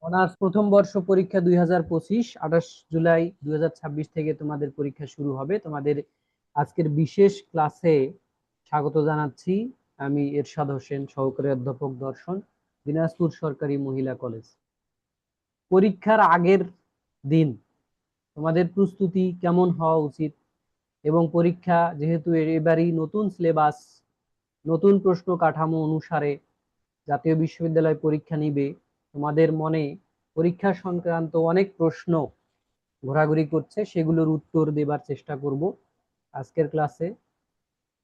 Honours প্রথম বর্ষ পরীক্ষা 2025, 28 জুলাই 2026 থেকে তোমাদের পরীক্ষা শুরু হবে। তোমাদের আজকের বিশেষ ক্লাসে স্বাগত জানাচ্ছি। আমি এরশাদ হোসেন, সহকারী অধ্যাপক দর্শন, দিনাজপুর সরকারি মহিলা কলেজ। পরীক্ষার আগের দিন তোমাদের প্রস্তুতি কেমন হওয়া উচিত, এবং পরীক্ষা যেহেতু এবারই নতুন সিলেবাস, নতুন প্রশ্ন কাঠামো অনুসারে জাতীয় বিশ্ববিদ্যালয় পরীক্ষা নিবে, তোমাদের মনে পরীক্ষা সংক্রান্ত অনেক প্রশ্ন ঘোরাঘুরি করছে, সেগুলোর উত্তর দেবার চেষ্টা করব আজকের ক্লাসে।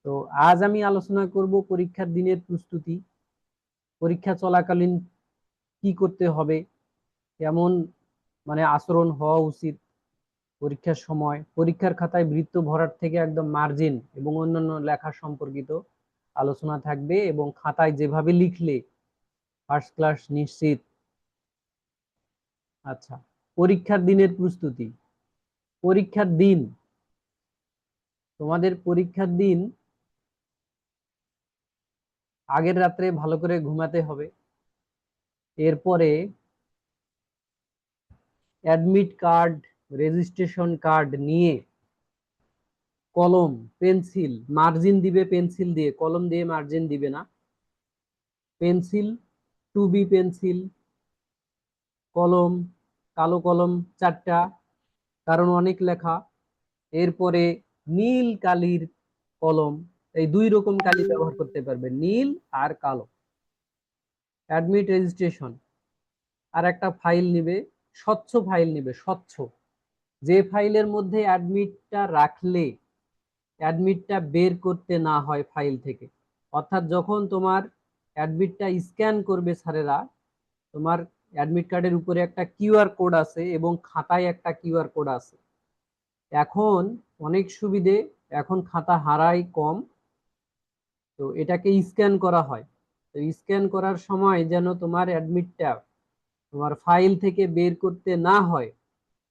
তো আজ আমি আলোচনা করব পরীক্ষার দিনের প্রস্তুতি, পরীক্ষা চলাকালীন কি করতে হবে, কেমন আচরণ হওয়া উচিত পরীক্ষার সময়, পরীক্ষার খাতায় বৃত্ত ভরার থেকে একদম মার্জিন এবং অন্যান্য লেখা সম্পর্কিত আলোচনা থাকবে, এবং খাতায় যেভাবে লিখলে ফার্স্ট ক্লাস নিশ্চিত। আচ্ছা, পরীক্ষার দিনের প্রস্তুতি। পরীক্ষার দিন, তোমাদের পরীক্ষার দিন আগের রাত্রে ভালো করে ঘুমাতে হবে। এরপরে অ্যাডমিট কার্ড, রেজিস্ট্রেশন কার্ড নিয়ে কলম, পেন্সিল, মার্জিন দিবে পেন্সিল দিয়ে, কলম দিয়ে মার্জিন দিবে না। পেন্সিল, 2B পেন্সিল, কলম, কালো কলম 4টা, কারণ অনেক লেখা। এরপরে নীল কালির কলম, এই দুই রকম কালি ব্যবহার করতে পারবে, নীল আর কালো। অ্যাডমিট রেজিস্ট্রেশন, আর একটা ফাইল নিবে, স্বচ্ছ ফাইল নিবে, স্বচ্ছ, যে ফাইলের মধ্যে অ্যাডমিটটা রাখলে অ্যাডমিটটা বের করতে না হয় ফাইল থেকে। অর্থাৎ যখন তোমার অ্যাডমিটটা স্ক্যান করবে স্যারেরা, তোমার অ্যাডমিট কার্ডের উপরে একটা কিউআর কোড আছে এবং খাতায় একটা কিউআর কোড আছে। এখন অনেক সুবিধে, এখন খাতা হারায় কম, তো এটাকে স্ক্যান করা হয়। তো স্ক্যান করার সময় যেন তোমার অ্যাডমিটটা তোমার ফাইল থেকে বের করতে না হয়,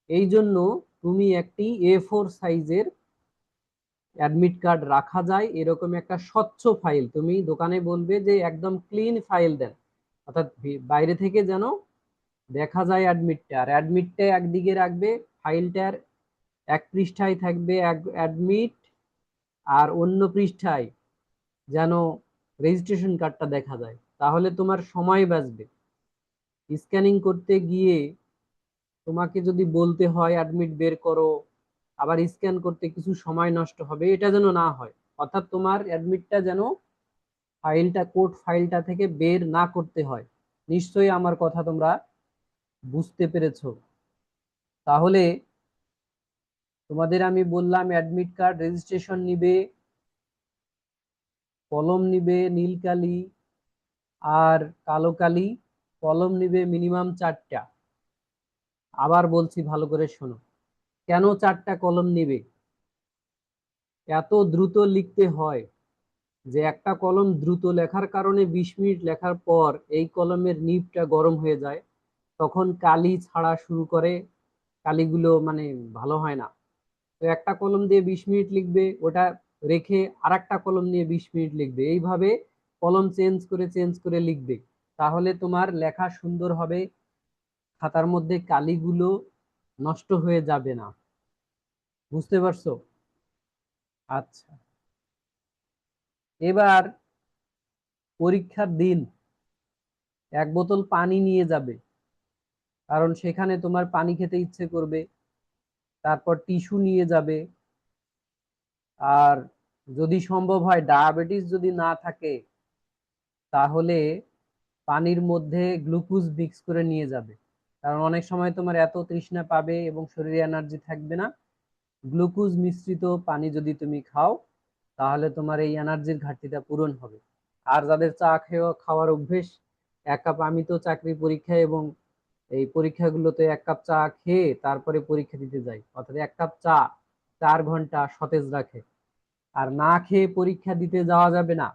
এই জন্য তুমি একটি A4 সাইজের অ্যাডমিট কার্ড রাখা যায়, এরকম একটা স্বচ্ছ ফাইল তুমি দোকানে বলবে যে একদম ক্লিন ফাইল দেন, অর্থাৎ বাইরে থেকে যেন দেখা যায় অ্যাডমিটটা। আর অ্যাডমিটটা একদিকে রাখবে, ফাইলটার এক পৃষ্ঠায় থাকবে অ্যাডমিট, আর অন্য পৃষ্ঠায় যেন রেজিস্ট্রেশন কার্ডটা দেখা যায়, তাহলে তোমার সময় বাঁচবে। স্ক্যানিং করতে গিয়ে তোমাকে যদি বলতে হয় অ্যাডমিট বের করো, আবার স্ক্যান করতে কিছু সময় নষ্ট হবে, এটা যেন না হয়। অর্থাৎ তোমার অ্যাডমিটটা যেন ফাইলটা, কোড ফাইলটা থেকে বের না করতে হয়। নিশ্চয়ই আমার কথা তোমরা বুঝতে পেরেছো। তাহলে তোমাদের আমি বললাম অ্যাডমিট কার্ড, রেজিস্ট্রেশন নিবে, কলম নিবে নীল কালি আর কালো কালি, কলম নিবে মিনিমাম 4টা। আবার বলছি ভালো করে শোনো, কেন 4টা কলম নিবে? এত দ্রুত লিখতে হয় যে একটা কলম দ্রুত লেখার কারণে 20 মিনিট লেখার পর এই কলমের নিবটা গরম হয়ে যায়, তখন কালি ছাড়া শুরু করে, কালিগুলো ভালো হয় না। তো একটা কলম দিয়ে 20 মিনিট লিখবে, ওটা রেখে আর একটা কলম নিয়ে 20 মিনিট লিখবে, এইভাবে কলম চেঞ্জ করে লিখবে, তাহলে তোমার লেখা সুন্দর হবে, খাতার মধ্যে কালিগুলো নষ্ট হয়ে যাবে না। বুঝতে পারছো? আচ্ছা, এবার পরীক্ষার দিন 1 বোতল পানি নিয়ে যাবে, কারণ সেখানে তোমার পানি খেতে ইচ্ছে করবে। তারপর টিস্যু নিয়ে যাবে, আর যদি সম্ভব হয়, ডায়াবেটিস যদি না থাকে, তাহলে পানির মধ্যে গ্লুকোজ মিক্স করে নিয়ে যাবে, কারণ অনেক সময় তোমার এত তৃষ্ণা পাবে এবং শরীরে এনার্জি থাকবে না। গ্লুকোজ মিশ্রিত পানি যদি তুমি খাও, তাহলে তোমার এই এনার্জির ঘাটতিটা পূরণ হবে। আর যাদের চা খাওয়ার অভ্যেস, 1 কাপ, আমি তো চাকরি পরীক্ষা এবং এই পরীক্ষাগুলোতে 1 কাপ চা খেয়ে তারপরে পরীক্ষা দিতে যাই, অর্থাৎ 1 কাপ চা 4 ঘন্টা সতেজ রাখে। আর না খেয়ে পরীক্ষা দিতে যাওয়া যাবে না,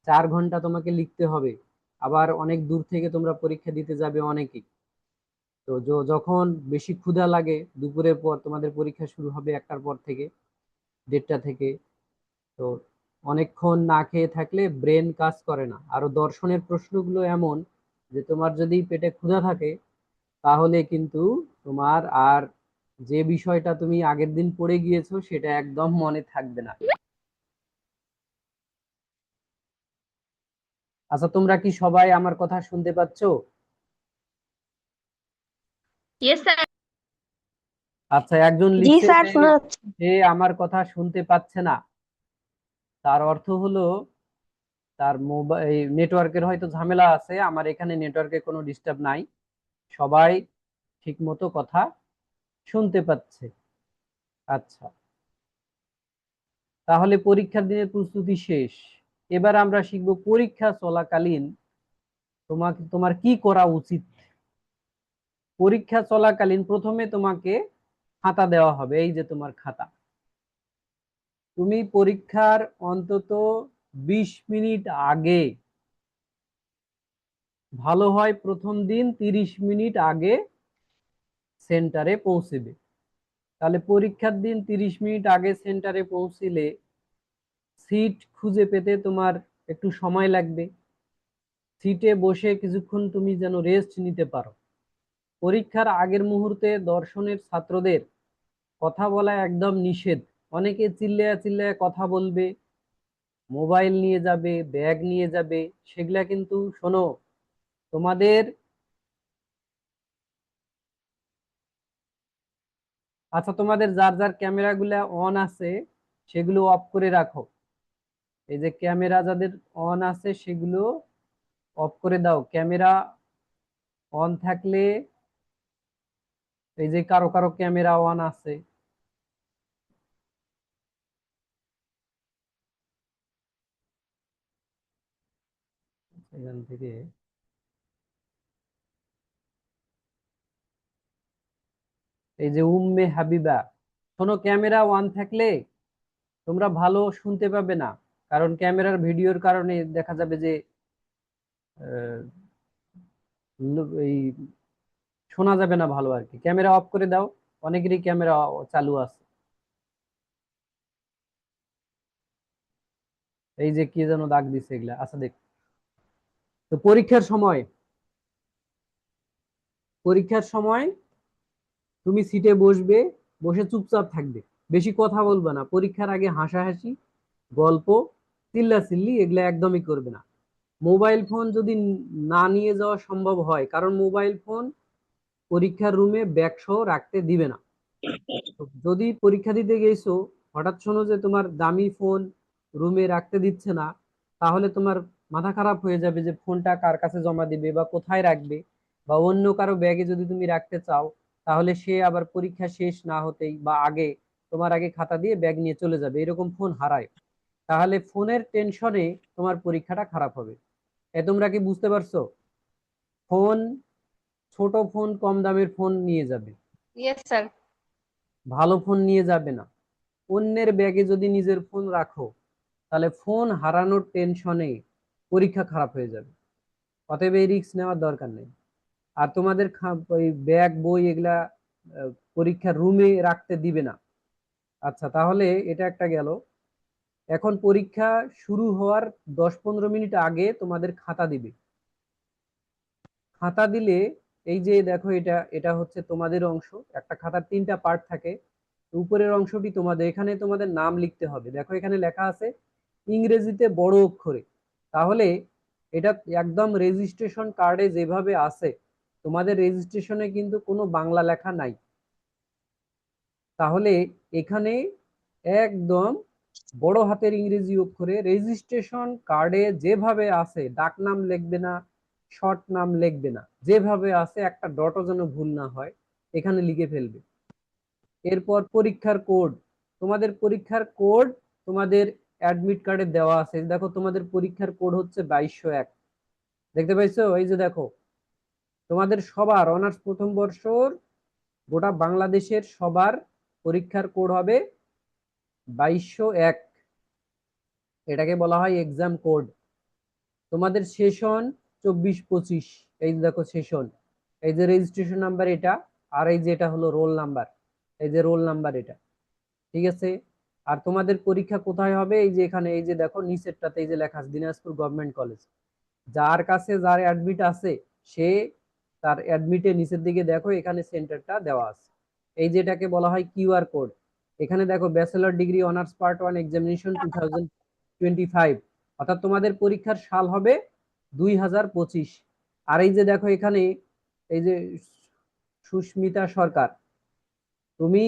4 ঘন্টা তোমাকে লিখতে হবে। আবার অনেক দূর থেকে তোমরা পরীক্ষা দিতে যাবে অনেকেই, তো যখন বেশি ক্ষুধা লাগে, দুপুরের পর তোমাদের পরীক্ষা শুরু হবে 1টার পর থেকে, 1:30টা থেকে, তো অনেকক্ষণ না খেয়ে থাকলে ব্রেন কাজ করে না। আরো দর্শনের প্রশ্নগুলো এমন যে তোমার যদি পেটে ক্ষুধা থাকে, তাহলে কিন্তু তোমার আর যে বিষয়টা তুমি আগের দিন পড়ে গিয়েছো সেটা একদম মনে থাকবে না। আচ্ছা, তোমরা কি সবাই আমার কথা শুনতে পাচ্ছো? Yes sir. আচ্ছা, একজন জি লিখছে স্যার, যে শোনা যাচ্ছে। সে আমার কথা শুনতে পাচ্ছে না, তার অর্থ হলো তার মোবাইল নেটওয়ার্কের হয়তো ঝামেলা আছে। আমার এখানে নেটওয়ার্কে কোনো ডিস্টার্ব নাই, সবাই ঠিক মতো কথা শুনতে পাচ্ছে। আচ্ছা, তাহলে পরীক্ষার দিনের প্রস্তুতি শেষ। এবার আমরা শিখব পরীক্ষা চলাকালীন তোমার কি করা উচিত। পরীক্ষা চলাকালীন প্রথমে তোমাকে খাতা দেওয়া হবে, এই যে তোমার খাতা। তুমি পরীক্ষার অন্তত 20 মিনিট আগে, ভালো হয় প্রথম দিন 30 মিনিট আগে সেন্টারে পৌঁছবে। তাহলে পরীক্ষার দিন 30 মিনিট আগে সেন্টারে পৌঁছিলে সিট খুঁজে পেতে তোমার একটু সময় লাগবে। সিটে বসে কিছুক্ষণ তুমি যেন রেস্ট নিতে পারো। পরীক্ষার আগের মুহূর্তে দর্শনের ছাত্রদের কথা বলা একদম নিষেধ। অনেকে চিল্লায়া চিল্লায়া কথা বলবে, মোবাইল নিয়ে যাবে, ব্যাগ নিয়ে যাবে, সেগুলা কিন্তু শোনো, তোমাদের আচ্ছা তোমাদের যার যার ক্যামেরা গুলা অন আছে সেগুলো অফ করে রাখো। এই যে ক্যামেরা যাদের অন আছে সেগুলো অফ করে দাও। ক্যামেরা অন থাকলে, এই যে কারো কারো ক্যামেরা অন আছে, এখান থেকে এই যে উম্মে হাবিবা, শোনো, ক্যামেরা অন থাকলে তোমরা ভালো শুনতে পাবে না, কারণ ক্যামেরার ভিডিওর কারণে দেখা যাবে যে আহ, এই শোনা যাবে না ভালো আর কি। ক্যামেরা অফ করে দাও, অনেকেরই ক্যামেরা চালু আছে। এই যে কি যেন দাগ দিছে এগুলা, আচ্ছা দেখ। তো পরীক্ষার সময় তুমি সিটে বসবে, বসে চুপচাপ থাকবে, বেশি কথা বলবে না। পরীক্ষার আগে হাসাহাসি, গল্প, চিল্লাচিল্লি এগুলা একদমই করবে না। মোবাইল ফোন যদি না নিয়ে যাওয়া সম্ভব হয়, কারণ মোবাইল ফোন পরীক্ষার রুমে ব্যাগ সহ রাখতে দিবে না। তো যদি পরীক্ষা দিতে গেছো, হঠাৎ শোনো যে তোমার দামি ফোন রুমে রাখতে দিচ্ছে না, তাহলে তোমার মাথা খারাপ হয়ে যাবে যে ফোনটা কার কাছে জমা দিবে বা কোথায় রাখবে। বা অন্য কারো ব্যাগে যদি তুমি রাখতে চাও, তাহলে সে আবার পরীক্ষা শেষ না হতেই বা আগে তোমার আগে খাতা দিয়ে ব্যাগ নিয়ে চলে যাবে, এরকম ফোন হারায়। তাহলে ফোনের টেনশনে তোমার পরীক্ষাটা খারাপ হবে। তোমরা কি বুঝতে পারছো? ফোন, ছোট ফোন, কম দামের ফোন নিয়ে যাবে, ইয়েস স্যার। ভালো ফোন নিয়ে যাবে না। অন্যের ব্যাগে যদি নিজের ফোন রাখো, তাহলে ফোন হারানোর টেনশনে পরীক্ষা খারাপ হয়ে যাবে। অতএব এই রিস্ক নেওয়ার দরকার নেই। আর তোমাদের ওই ব্যাগ বই এগুলা পরীক্ষার রুমে রাখতে দিবে না। আচ্ছা, তাহলে এটা একটা গেল। এখন পরীক্ষা শুরু হওয়ার 10-15 মিনিট আগে তোমাদের খাতা দিবে। খাতা দিলে, এই যে দেখো, এটা এটা হচ্ছে তোমাদের অংশ। একটা খাতার 3টা পার্ট থাকে। উপরের অংশটি তোমাদের, এখানে তোমাদের নাম লিখতে হবে। দেখো এখানে লেখা আছে ইংরেজিতে বড় অক্ষরে। তাহলে এটা একদম রেজিস্ট্রেশন কার্ডে যেভাবে আছে, তোমাদের রেজিস্ট্রেশনে কিন্তু কোনো বাংলা লেখা নাই। তাহলে এখানে একদম বড় হাতের ইংরেজি অক্ষরে রেজিস্ট্রেশন কার্ডে যেভাবে আছে, ডাক নাম লিখবে না, শর্ট নাম লিখবে না, যেভাবে আছে একটা ডটও যেন ভুল না হয়, এখানে লিখে ফেলবে। এরপর পরীক্ষার কোড, তোমাদের পরীক্ষার কোড তোমাদের অ্যাডমিট কার্ডে দেওয়া আছে। দেখো তোমাদের পরীক্ষার কোড হচ্ছে 2201। দেখতে পাইছো? এই যে দেখো, তোমাদের সবার অনার্স প্রথম বর্ষর গোটা বাংলাদেশের সবার পরীক্ষার কোড হবে 2201। এটাকে বলা হয় এক্সাম কোড। তোমাদের সেশন 24-25, এই যে দেখো সেশন, এই যে রেজিস্ট্রেশন নাম্বার এটা, আর এই যে এটা হলো রোল নাম্বার, এই যে রোল নাম্বার এটা, ঠিক আছে? আর তোমাদের পরীক্ষা কোথায় হবে? এই যে এখানে, এই যে দেখো নিচেরটাতে এই যে লেখা আছে দিনাজপুর গভর্নমেন্ট কলেজ। যার কাছে যার অ্যাডমিট আছে সে তার অ্যাডমিটে নিচের দিকে দেখো এখানে সেন্টারটা দেওয়া আছে। এই যেটাকে বলা হয় কিউআর কোড। এখানে দেখো bachelor degree honours part 1 examination 2025, অর্থাৎ তোমাদের পরীক্ষার সাল হবে 2025। আর এই যে দেখো এখানে এই যে সুস্মিতা সরকার, তুমি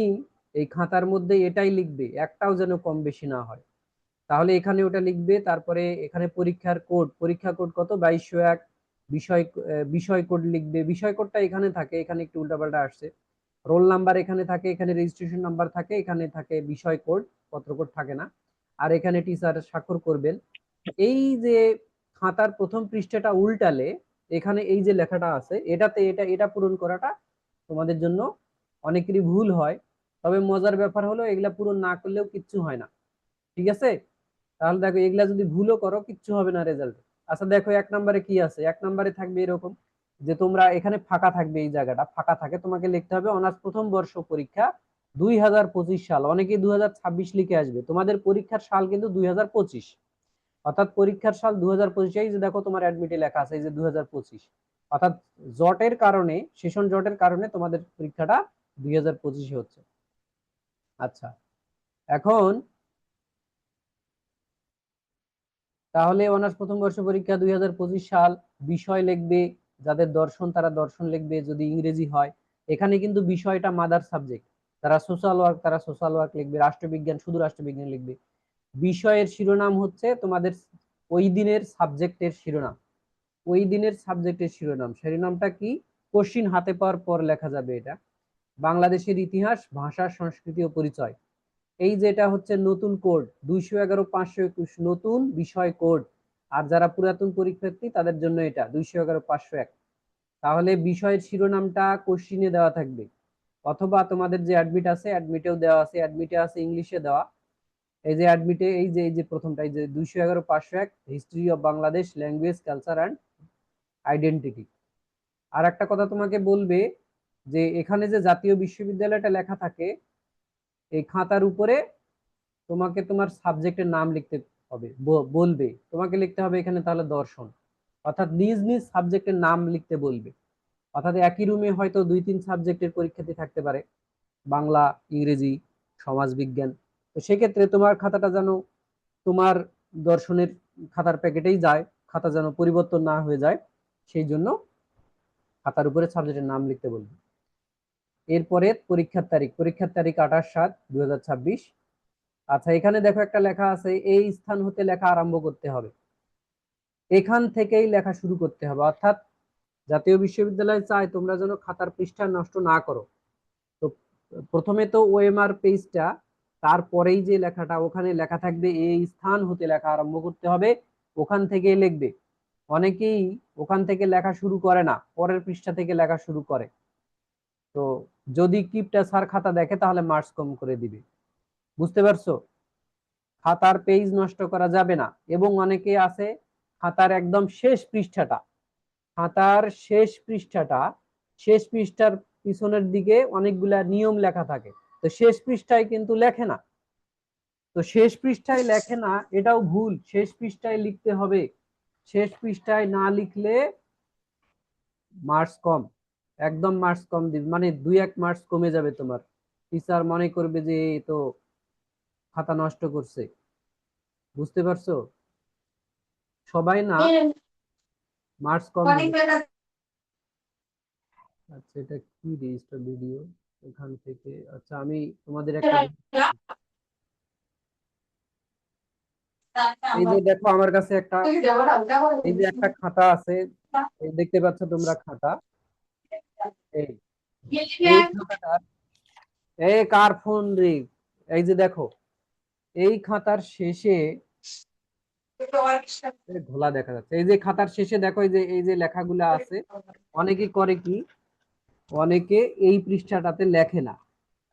এই খাতার মধ্যে এটাই লিখবে, একটাও যেন কম বেশি না হয়। তাহলে এখানে ওটা লিখবে, তারপরে এখানে পরীক্ষার কোড, পরীক্ষা কোড কত 2201, বিষয় বিষয় কোড লিখবে, বিষয় কোডটা এখানে থাকে, এখানে একটু উল্টাপাল্টা আসছে। রোল নাম্বার এখানে থাকে, এখানে রেজিস্ট্রেশন নাম্বার থাকে, এখানে থাকে বিষয় কোড, পত্র কোড থাকে না। আর এখানে টিচার স্বাক্ষর করবেন। এই যে খাতার প্রথম পৃষ্ঠাটা উল্টালে এখানে এই যে লেখাটা আছে এটাতে এটা এটা পূরণ করাটা তোমাদের জন্য অনেকেরই ভুল হয়। তবে মজার ব্যাপার হলো এগুলা পূরণ না করলেও কিচ্ছু হয় না, ঠিক আছে? তাহলে দেখো এগুলা যদি ভুলও করো কিচ্ছু হবে না রেজাল্টে। আচ্ছা দেখো 1 নম্বরে কি আছে, 1 নম্বরে থাকবে এরকম যে তোমরা এখানে ফাঁকা থাকবে, এই জায়গাটা ফাঁকা থাকে, তোমাকে লিখতে হবে অনার্স প্রথম বর্ষ পরীক্ষা 2025 সাল। অনেকে 2026 লিখে আসবে, তোমাদের পরীক্ষার সাল কিন্তু 2025, অর্থাৎ পরীক্ষার সাল 2025। এই যে দেখো তোমার অ্যাডমিটে লেখা আছে এই যে 2025, অর্থাৎ জটের কারণে, সেশন জটের কারণে তোমাদের পরীক্ষাটা 2025 হচ্ছে। আচ্ছা, এখন তাহলে অনার্স প্রথম বর্ষ পরীক্ষা 2025 সাল, বিষয় লিখবে, যাদের দর্শন তারা দর্শন লিখবে, যদি ইংরেজি হয়। এখানে কিন্তু বিষয়টা মাদার সাবজেক্ট, তারা সোশ্যাল ওয়ার্ক, তারা সোশ্যাল ওয়ার্ক লিখবে, রাষ্ট্রবিজ্ঞান শুধু রাষ্ট্রবিজ্ঞান লিখবে। বিষয়ের শিরোনাম হচ্ছে তোমাদের ওই দিনের সাবজেক্টের শিরোনাম, ওই দিনের সাবজেক্টের শিরোনাম। শিরোনামটা কি? কোশ্চিন হাতে পাওয়ার পর লেখা যাবে এটা। বাংলাদেশের ইতিহাস, ভাষা, সংস্কৃতি ও পরিচয়। এই যেটা হচ্ছে নতুন কোড 211-521 নতুন বিষয় কোড। আর যারা পুরাতন পরীক্ষার্থী তাদের জন্য এটা 211-501। তাহলে বিষয়ের শিরোনামটা কোশ্চিনে দেওয়া থাকবে, অথবা তোমাদের যে অ্যাডমিট আছে অ্যাডমিটেও দেওয়া আছে, অ্যাডমিটে আছে ইংলিশে দেওয়া। এই যে অ্যাডমিটে এই যে প্রথমটা এই যে 211-501 history of Bangladesh, language, culture and identity. আর একটা কথা তোমাকে বলবে যে এখানে যে জাতীয় বিশ্ববিদ্যালয়টা লেখা থাকে এই খাতার উপরে তোমাকে তোমার সাবজেক্টের নাম লিখতে হবে, বলবে তোমাকে লিখতে হবে এখানে তাহলে দর্শন, অর্থাৎ নিজ নিজ সাবজেক্টের নাম লিখতে বলবে। অর্থাৎ একই রুমে হয়তো 2-3 সাবজেক্টের পরীক্ষার্থী থাকতে পারে, বাংলা, ইংরেজি, সমাজবিজ্ঞান। তো সেক্ষেত্রে তোমার খাতাটা যেন তোমার দর্শনের খাতার প্যাকেটেই যায়, খাতা যেন পরিবর্তন না হয়ে যায়, সেই জন্য খাতার উপরে সাবজেক্টের নাম লিখতে বলবে। এরপরে পরীক্ষার তারিখ, পরীক্ষার তারিখ 28/7/2026। আচ্ছা, এখানে দেখো একটা লেখা আছে, এই স্থান হতে লেখা আরম্ভ করতে হবে, এখান থেকেই লেখা শুরু করতে হবে। অর্থাৎ জাতীয় বিশ্ববিদ্যালয় চায় তোমরা যেন খাতার পৃষ্ঠা নষ্ট না করো। তো প্রথমে তো ওএমআর পেজটা, তারপরেই যে লেখাটা ওখানে লেখা থাকবে এই স্থান হতে লেখা আরম্ভ করতে হবে, ওখান থেকে লিখবে। অনেকেই ওখান থেকে লেখা শুরু করে না, পরের পৃষ্ঠা থেকে লেখা শুরু করে। তো যদি কিপটা স্যার খাতা দেখে তাহলে মার্কস কম করে দিবে, বুঝতে পারছো? খাতার পেজ নষ্ট করা যাবে না। এবং অনেকে আছে খাতার একদম শেষ পৃষ্ঠাটা, খাতার শেষ পৃষ্ঠাটা, শেষ পৃষ্ঠার পিছনের দিকে অনেকগুলা নিয়ম লেখা থাকে, তো শেষ পৃষ্ঠায় কিন্তু লেখে না। তো শেষ পৃষ্ঠায় লেখে না এটাও ভুল, শেষ পৃষ্ঠায় লিখতে হবে। শেষ পৃষ্ঠায় না লিখলে মার্কস কম, একদম মার্কস কম দিবে, মানে 2-1 মার্কস কমে যাবে তোমার। টিচার মনে করবে যে তো খাতা নষ্ট করছে, বুঝতে পারছো? সবাই না মার্কস কম দিবে। আচ্ছা, এটা কি রেজিস্টার ভিডিও এখান থেকে? আচ্ছা, আমি তোমাদের একটা, এই যে দেখো আমার কাছে একটা, এই যে একটা খাতা আছে, এই দেখতে পাচ্ছ তোমরা খাতা, এই এই খাতাটার, এই কার ফোন রে, এই যে দেখো এই খাতার শেষে ঘোলা দেখা যাচ্ছে, এই যে খাতার শেষে দেখো এই যে লেখাগুলো আছে। অনেকে করে কি, অনেকে এই পৃষ্ঠাটাতে লেখে না,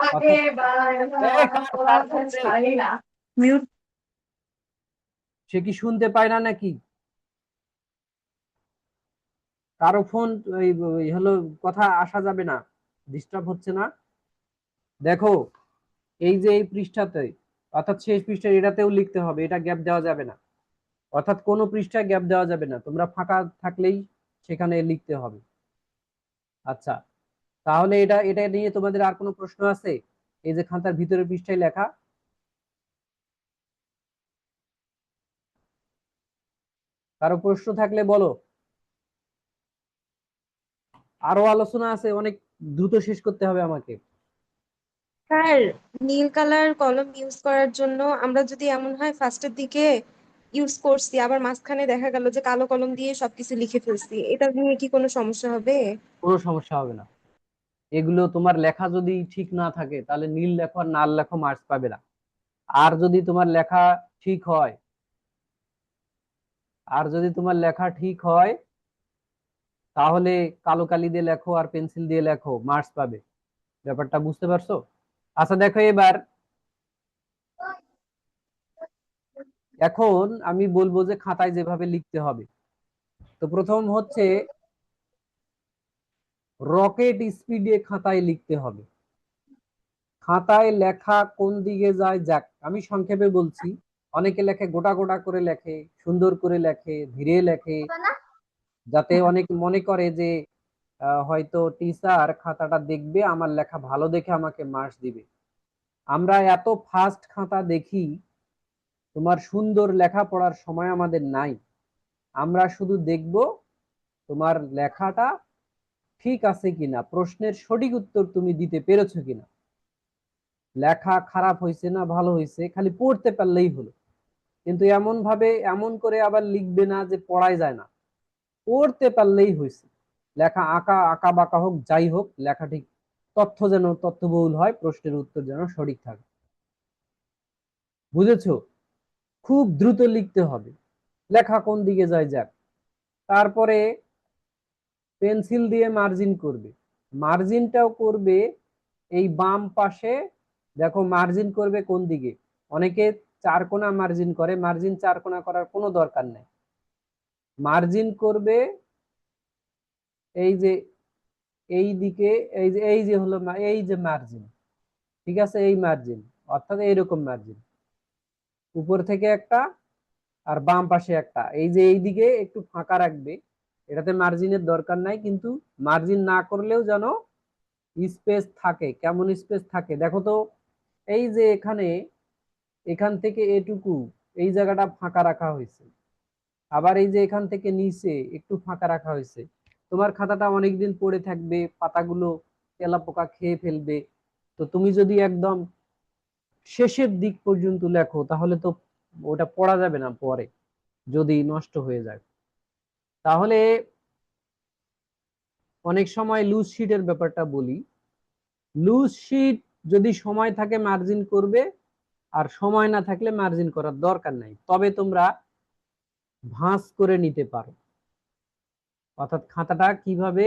অর্থাৎ সে কি শুনতে পায় না নাকি? কারো ফোন হলো, কথা আসা যাবে না, ডিস্টার্ব হচ্ছে না। দেখো এই যে এই পৃষ্ঠাতে, অর্থাৎ শেষ পৃষ্ঠা, এটাতেও লিখতে হবে, এটা গ্যাপ দেওয়া যাবে না। অর্থাৎ কোনো পৃষ্ঠায় গ্যাপ দেওয়া যাবে না, তোমরা ফাঁকা থাকলেই সেখানে লিখতে হবে। আচ্ছা, তাহলে এটা এটা নিয়ে তোমাদের আর কোনো প্রশ্ন আছে? এই যে খাতার ভিতরের পৃষ্ঠায় লেখা, কারো প্রশ্ন থাকলে বলো। আরো আলোচনা আছে, অনেক দ্রুত শেষ করতে হবে আমাকে। স্যার, নীল কালার কলম ইউজ করার জন্য আমরা যদি এমন হয় ফার্স্টের দিকে ইউজ করছি, আবার মাঝখানে দেখা গেল যে কালো কলম দিয়ে সবকিছু লিখে ফেলছি, এটা নিয়ে কি কোনো সমস্যা হবে? কোনো সমস্যা হবে না। এগুলো তোমার লেখা যদি ঠিক না থাকে তাহলে নীল লেখো আর লাল লেখো, মার্কস পাবে না। আর যদি তোমার লেখা ঠিক হয়, আর যদি তোমার লেখা ঠিক হয় তাহলে কালো কালি দিয়ে লেখো আর পেন্সিল দিয়ে লেখো, মার্কস পাবে। ব্যাপারটা বুঝতে পারছো? আচ্ছা দেখো এবার, এখন আমি বলবো যে খাতায় যেভাবে লিখতে হবে। তো প্রথম হচ্ছে রকেট স্পিডে খাতায় লিখতে হবে। খাতায় লেখা কোন দিকে যায়, যাক আমি সংক্ষেপে বলছি। অনেকে লেখে গোটা গোটা করে লেখে, সুন্দর করে লেখে, ধীরে লেখে, যাতে অনেক মনে করে যে হয়তো টিচার খাতাটা দেখবে, আমার লেখা ভালো দেখে আমাকে মার্কস দিবে। আমরা এত ফাস্ট খাতা দেখি, তোমার সুন্দর লেখা পড়ার সময় আমাদের নাই। আমরা শুধু দেখব তোমার লেখাটা ঠিক আছে কিনা, প্রশ্নের সঠিক উত্তর তুমি দিতে পেরেছো কিনা। লেখা খারাপ হয়েছে না ভালো হয়েছে খালি পড়তে পারলেই হলো। কিন্তু এমন ভাবে এমন করে আবার লিখবে না যে পড়াই যায় না, পড়তে পারলেই হয়েছে। লেখা আঁকা আঁকা বাঁকা হোক, যাই হোক, লেখা ঠিক, তথ্য যেন তথ্যবহুল হয়, প্রশ্নের উত্তর যেন সঠিক থাকে। বুঝেছো? খুব দ্রুত লিখতে হবে, লেখা কোন দিকে যায় যাক। তারপরে পেন্সিল দিয়ে মার্জিন করবে। মার্জিনটাও করবে এই বাম পাশে। দেখো মার্জিন করবে কোন দিকে, অনেকে চার কোণা মার্জিন করে, মার্জিন চার কোণা করার কোনো দরকার নেই। মার্জিন করবে এই যে এই দিকে, এই যে হলো এই যে মার্জিন, ঠিক আছে, এই মার্জিন, অর্থাৎ এইরকম মার্জিন, উপর থেকে একটা আর বাম পাশে একটা, এই যে এই দিকে একটু ফাঁকা রাখবে। এটাতে মার্জিনের দরকার নাই, কিন্তু মার্জিন না করলেও যেন স্পেস থাকে। কেমন স্পেস থাকে দেখো তো, এই যে এখানে, এখান থেকে এটুকু, এই জায়গাটা ফাঁকা রাখা হয়েছে। আবার এই যে এখান থেকে নিচে একটু ফাঁকা রাখা হয়েছে। তোমার খাতাটা অনেকদিন পড়ে থাকবে, পাতাগুলো তেলাপোকা খেয়ে ফেলবে। তো তুমি যদি একদম শেষের দিক পর্যন্ত লেখো তাহলে তো ওটা পড়া যাবে না পরে, যদি নষ্ট হয়ে যায়। তাহলে অনেক সময় লুজ শিটের ব্যাপারটা বলি। লুজ শিট যদি সময় থাকে মার্জিন করবে, আর সময় না থাকলে মার্জিন করার দরকার নাই। তবে তোমরা ভাঁজ করে নিতে পারো। অর্থাৎ খাতাটা কিভাবে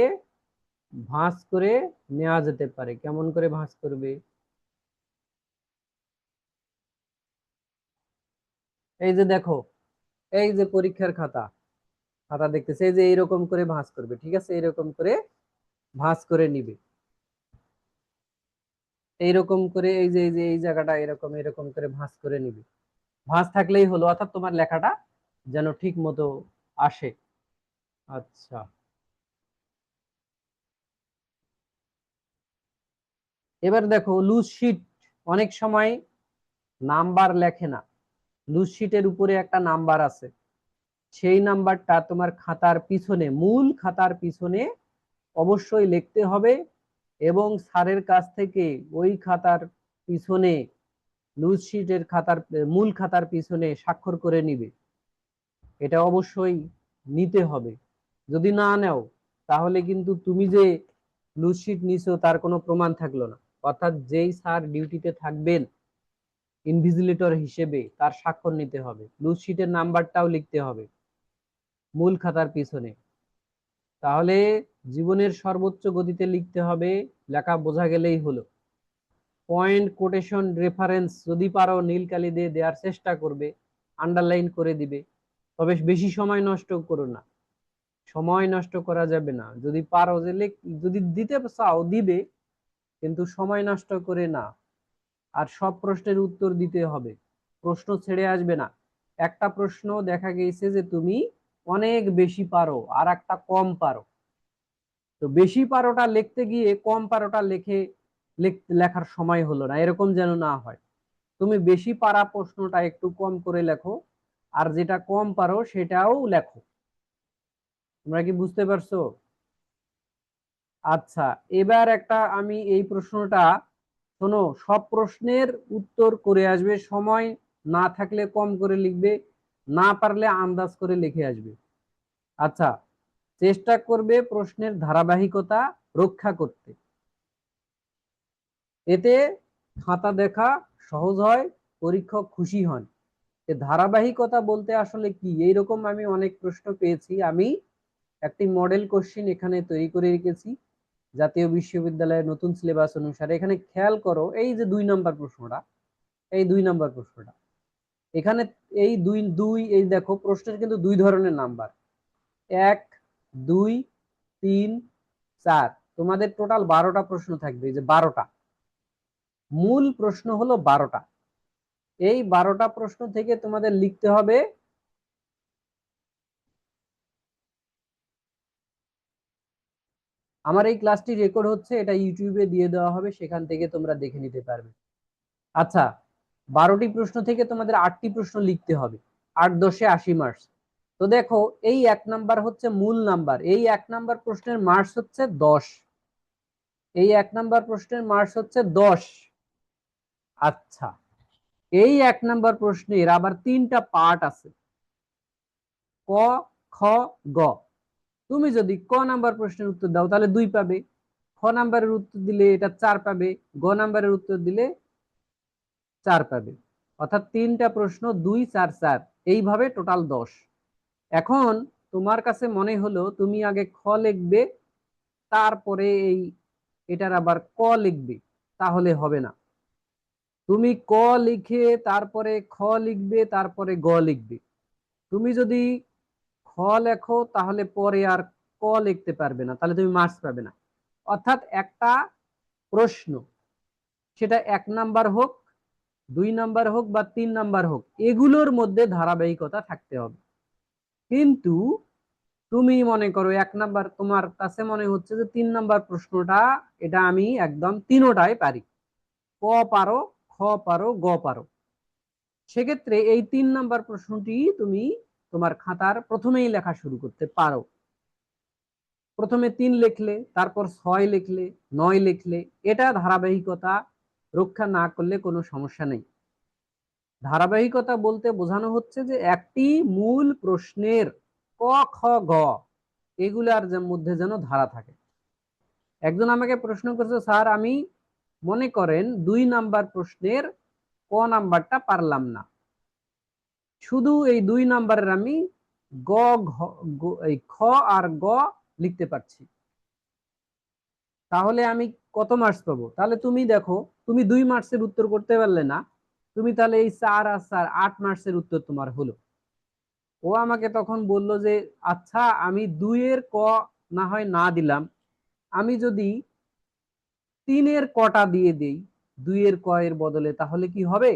ভাঁজ করে নেওয়া যেতে পারে, কেমন করে ভাঁজ করবে। এই যে দেখো, এই যে পরীক্ষার খাতা, খাতা দেখতেছে, এই যে এইরকম করে ভাঁজ করবে, ঠিক আছে, এরকম করে ভাঁজ করে নিবে। এইরকম করে এই যে এই জায়গাটা এরকম এরকম করে ভাঁজ করে নিবে। ভাঁজ থাকলেই হলো, অর্থাৎ তোমার লেখাটা যেন ঠিক মতো আসে। আচ্ছা, এবার দেখো লুজ শিট অনেক সময় নাম্বার লেখে না। লুজ শিটের উপরে একটা নাম্বার আছে, সেই নাম্বারটা তোমার খাতার পিছনে, মূল খাতার পিছনে অবশ্যই লিখতে হবে। এবং স্যারের কাছ থেকে ওই খাতার পিছনে, লুজ শিটের খাতার মূল খাতার পিছনে স্বাক্ষর করে নিবে। এটা অবশ্যই নিতে হবে। যদি না নেও তাহলে কিন্তু তুমি যে লুজ শিট নিছো তার কোনো প্রমাণ থাকলো না। অর্থাৎ যেই স্যার ডিউটিতে থাকবেন ইনভিজিলেটর হিসেবে, তার স্বাক্ষর নিতে হবে, লুজ শিটের নাম্বারটাও লিখতে হবে মূল খাতার পিছনে। তাহলে জীবনের সর্বোচ্চ গতিতে লিখতে হবে, লেখা বোঝা গেলেই হলো। পয়েন্ট, কোটেশন, রেফারেন্স যদি পারো নীল কালি দিয়ে দেওয়ার চেষ্টা করবে, আন্ডারলাইন করে দিবে। তবে বেশি সময় নষ্ট করো না, সময় নষ্ট করা যাবে না। যদি পারো যে যদি দিতে চাও দিবে, কিন্তু সময় নষ্ট করে না। আর সব প্রশ্নের উত্তর দিতে হবে, প্রশ্ন ছেড়ে আসবে না। একটা প্রশ্ন দেখা গেছে যে তুমি অনেক বেশি পারো আর একটা কম পারো, তো বেশি পারোটা লিখতে গিয়ে কম পারোটা লেখার সময় হলো না, এরকম যেন না হয়। তুমি বেশি পারা প্রশ্নটা একটু কম করে লেখো, আর যেটা কম পারো সেটাও লেখো। তোমরা কি বুঝতে পারছো? আচ্ছা, এবার একটা আমি এই প্রশ্নটা, শোনো, সব প্রশ্নের উত্তর করে আসবে, সময় না থাকলে কম করে লিখবে, না পারলে আন্দাজ করে লিখে আসবে। আচ্ছা, চেষ্টা করবে প্রশ্নের ধারাবাহিকতা রক্ষা করতে, এতে খাতা দেখা সহজ হয়, পরীক্ষক খুশি হন। ধারাবাহিকতা বলতে আসলে কি, এইরকম আমি অনেক প্রশ্ন পেয়েছি। আমি একটি মডেল কোশ্চেন এখানে তৈরি করে রেখেছি জাতীয় বিশ্ববিদ্যালয়ের নতুন সিলেবাস অনুসারে। এখানে খেয়াল করো, এই যে 2 নম্বর প্রশ্নটা, এই 2 নম্বর প্রশ্নটা, এখানে এই দুই দুই এই দেখো, প্রশ্নের কিন্তু 2 ধরনের নাম্বার, 1, 2, 3, 4। তোমাদের টোটাল 12টা প্রশ্ন থাকবে, এই যে 12টা, মূল প্রশ্ন হলো 12টা। এই 12টা প্রশ্ন থেকে তোমাদের লিখতে হবে আমার এই ক্লাসটি রেকর্ড হচ্ছে, এটা ইউটিউবে দিয়ে দেওয়া হবে, সেখান থেকে তোমরা দেখে নিতে পারবে। আচ্ছা, 12টি প্রশ্ন থেকে তোমাদের 8টি প্রশ্ন লিখতে হবে, 8 10 80 মার্কস। তো দেখো, এই 1 নাম্বার হচ্ছে মূল নাম্বার, এই 1 নাম্বার প্রশ্নের মার্কস হচ্ছে 10, এই 1 নাম্বার প্রশ্নের মার্কস হচ্ছে 10। আচ্ছা, এই 1 নাম্বার প্রশ্নের আবার 3টা পার্ট আছে, ক, খ, গ। তুমি যদি ক নাম্বার প্রশ্নের উত্তর দাও তাহলে 2 পাবে, খ নাম্বারের উত্তর দিলে এটা 4 পাবে, গ নাম্বারের উত্তর দিলে 4 পাবে। অর্থাৎ 3টা প্রশ্ন 2 4 4, এইভাবে টোটাল 10। এখন তোমার কাছে মনে হলো তুমি আগে খ লিখবে, তারপরে এটার আবার ক লিখবে, তাহলে হবে না। তুমি ক লিখে তারপরে খ লিখবে, তারপরে গ লিখবে। তুমি যদি খ লেখো তাহলে পরে আর ক লিখতে পারবে না, তাহলে তুমি মার্কস পাবে না। অর্থাৎ একটা প্রশ্ন, সেটা 1 নাম্বার হোক, 2 নাম্বার হোক বা 3 নাম্বার হোক, এগুলোর মধ্যে ধারাবাহিকতা থাকতে হবে। কিন্তু তুমি মনে করো 1 নাম্বার, তোমার কাছে মনে হচ্ছে যে 3 নাম্বার প্রশ্নটা, এটা আমি একদম তিনোটাই পারি, ক পারো, খ পারো, গ পারো। সেক্ষেত্রে এই 3 নাম্বার প্রশ্নটি তুমি তোমার খাতার প্রথমেই লেখা শুরু করতে পারো। প্রথমে 3 লিখলে, তারপর 6 লিখলে, 9 লিখলে, এটা ধারাবাহিকতা রক্ষা না করলে কোনো সমস্যা নেই। ধারাবাহিকতা বলতে বোঝানো হচ্ছে যে একটি মূল প্রশ্নের ক, খ, গ এগুলার মধ্যে যেন ধারা থাকে। একজন আমাকে প্রশ্ন করছে, স্যার আমি মনে করেন 2 নাম্বার প্রশ্নের ক নাম্বারটা পারলাম না, শুধু এই 2 নাম্বারের আমি গ, এই খ আর গ লিখতে পারছি, তাহলে আমি কত মার্কস পাবো? তাহলে তুমি দেখো, তুমি 2 মার্কসের উত্তর করতে পারলে না, তুমি তাহলে এই 4 আর 4 8 মার্কসের উত্তর তোমার হলো। ও আমাকে তখন বলল যে আচ্ছা, আমি 2-এর ক না হয় না দিলাম, আমি যদি 3-এর কটা দিয়ে দেই 2-এর ক এর বদলে, তাহলে কি হবে?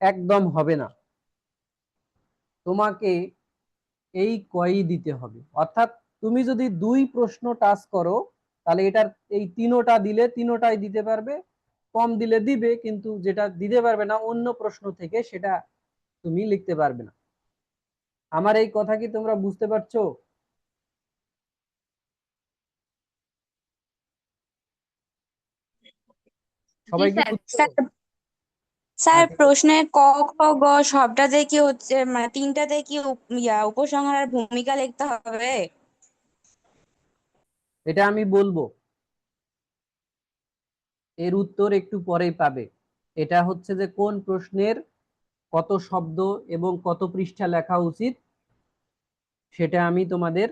একদম হবে না, তোমাকে এই কই দিতে হবে। অর্থাৎ তুমি যদি 2 প্রশ্ন টাচ করো, তাহলে এটার এই 3টা দিলে 3টাই দিতে পারবে, কম দিলে দিবে, কিন্তু যেটা দিতে পারবে না অন্য প্রশ্ন থেকে, সেটা তুমি লিখতে পারবে না। আমার এই কথা কি তোমরা বুঝতে পারছো? জি সবাই কি স্যার। বুঝছো? স্যার, স্যার আচ্ছা, প্রশ্নে ক খ গ সবটাতে কি হচ্ছে, মানে তিনটাতে কি উপসংহার আর ভূমিকা লিখতে হবে? এটা আমি বলবো, এর উত্তর একটু পরেই পাবে। এটা হচ্ছে যে কোন প্রশ্নের কত শব্দ এবং কত পৃষ্ঠা লেখা উচিত, সেটা আমি তোমাদের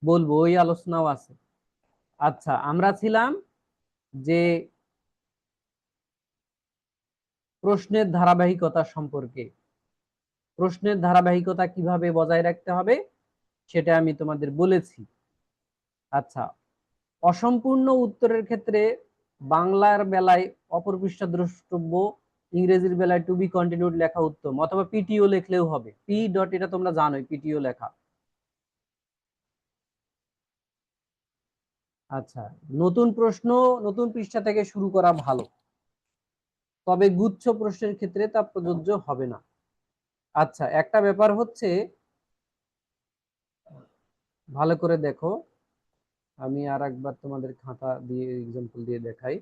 বলবো, ওই আলোচনাও আছে। আচ্ছা, আমরা ছিলাম যে প্রশ্নের ধারাবাহিকতা সম্পর্কে, প্রশ্নের ধারাবাহিকতা কিভাবে বজায় রাখতে হবে সেটা আমি তোমাদের বলেছি। আচ্ছা, অসম্পূর্ণ উত্তরের ক্ষেত্রে বাংলার বেলায় অপর পৃষ্ঠা দ্রষ্টব্য, ইংরেজির বেলায় টু বি কন্টিনিউড লেখা উত্তম, অথবা পিটিও লিখলেও হবে। পি ডট, এটা তোমরা জানোই, পিটিও লেখা। আচ্ছা, নতুন প্রশ্ন নতুন পৃষ্ঠা থেকে শুরু করা ভালো, তবে গুচ্ছ প্রশ্নের ক্ষেত্রে তা প্রযোজ্য হবে না। আচ্ছা, একটা ব্যাপার হচ্ছে, ভালো করে দেখো, আমি আর একবার তোমাদের খাতা দিয়ে এক্সাম্পল দিয়ে দেখাই।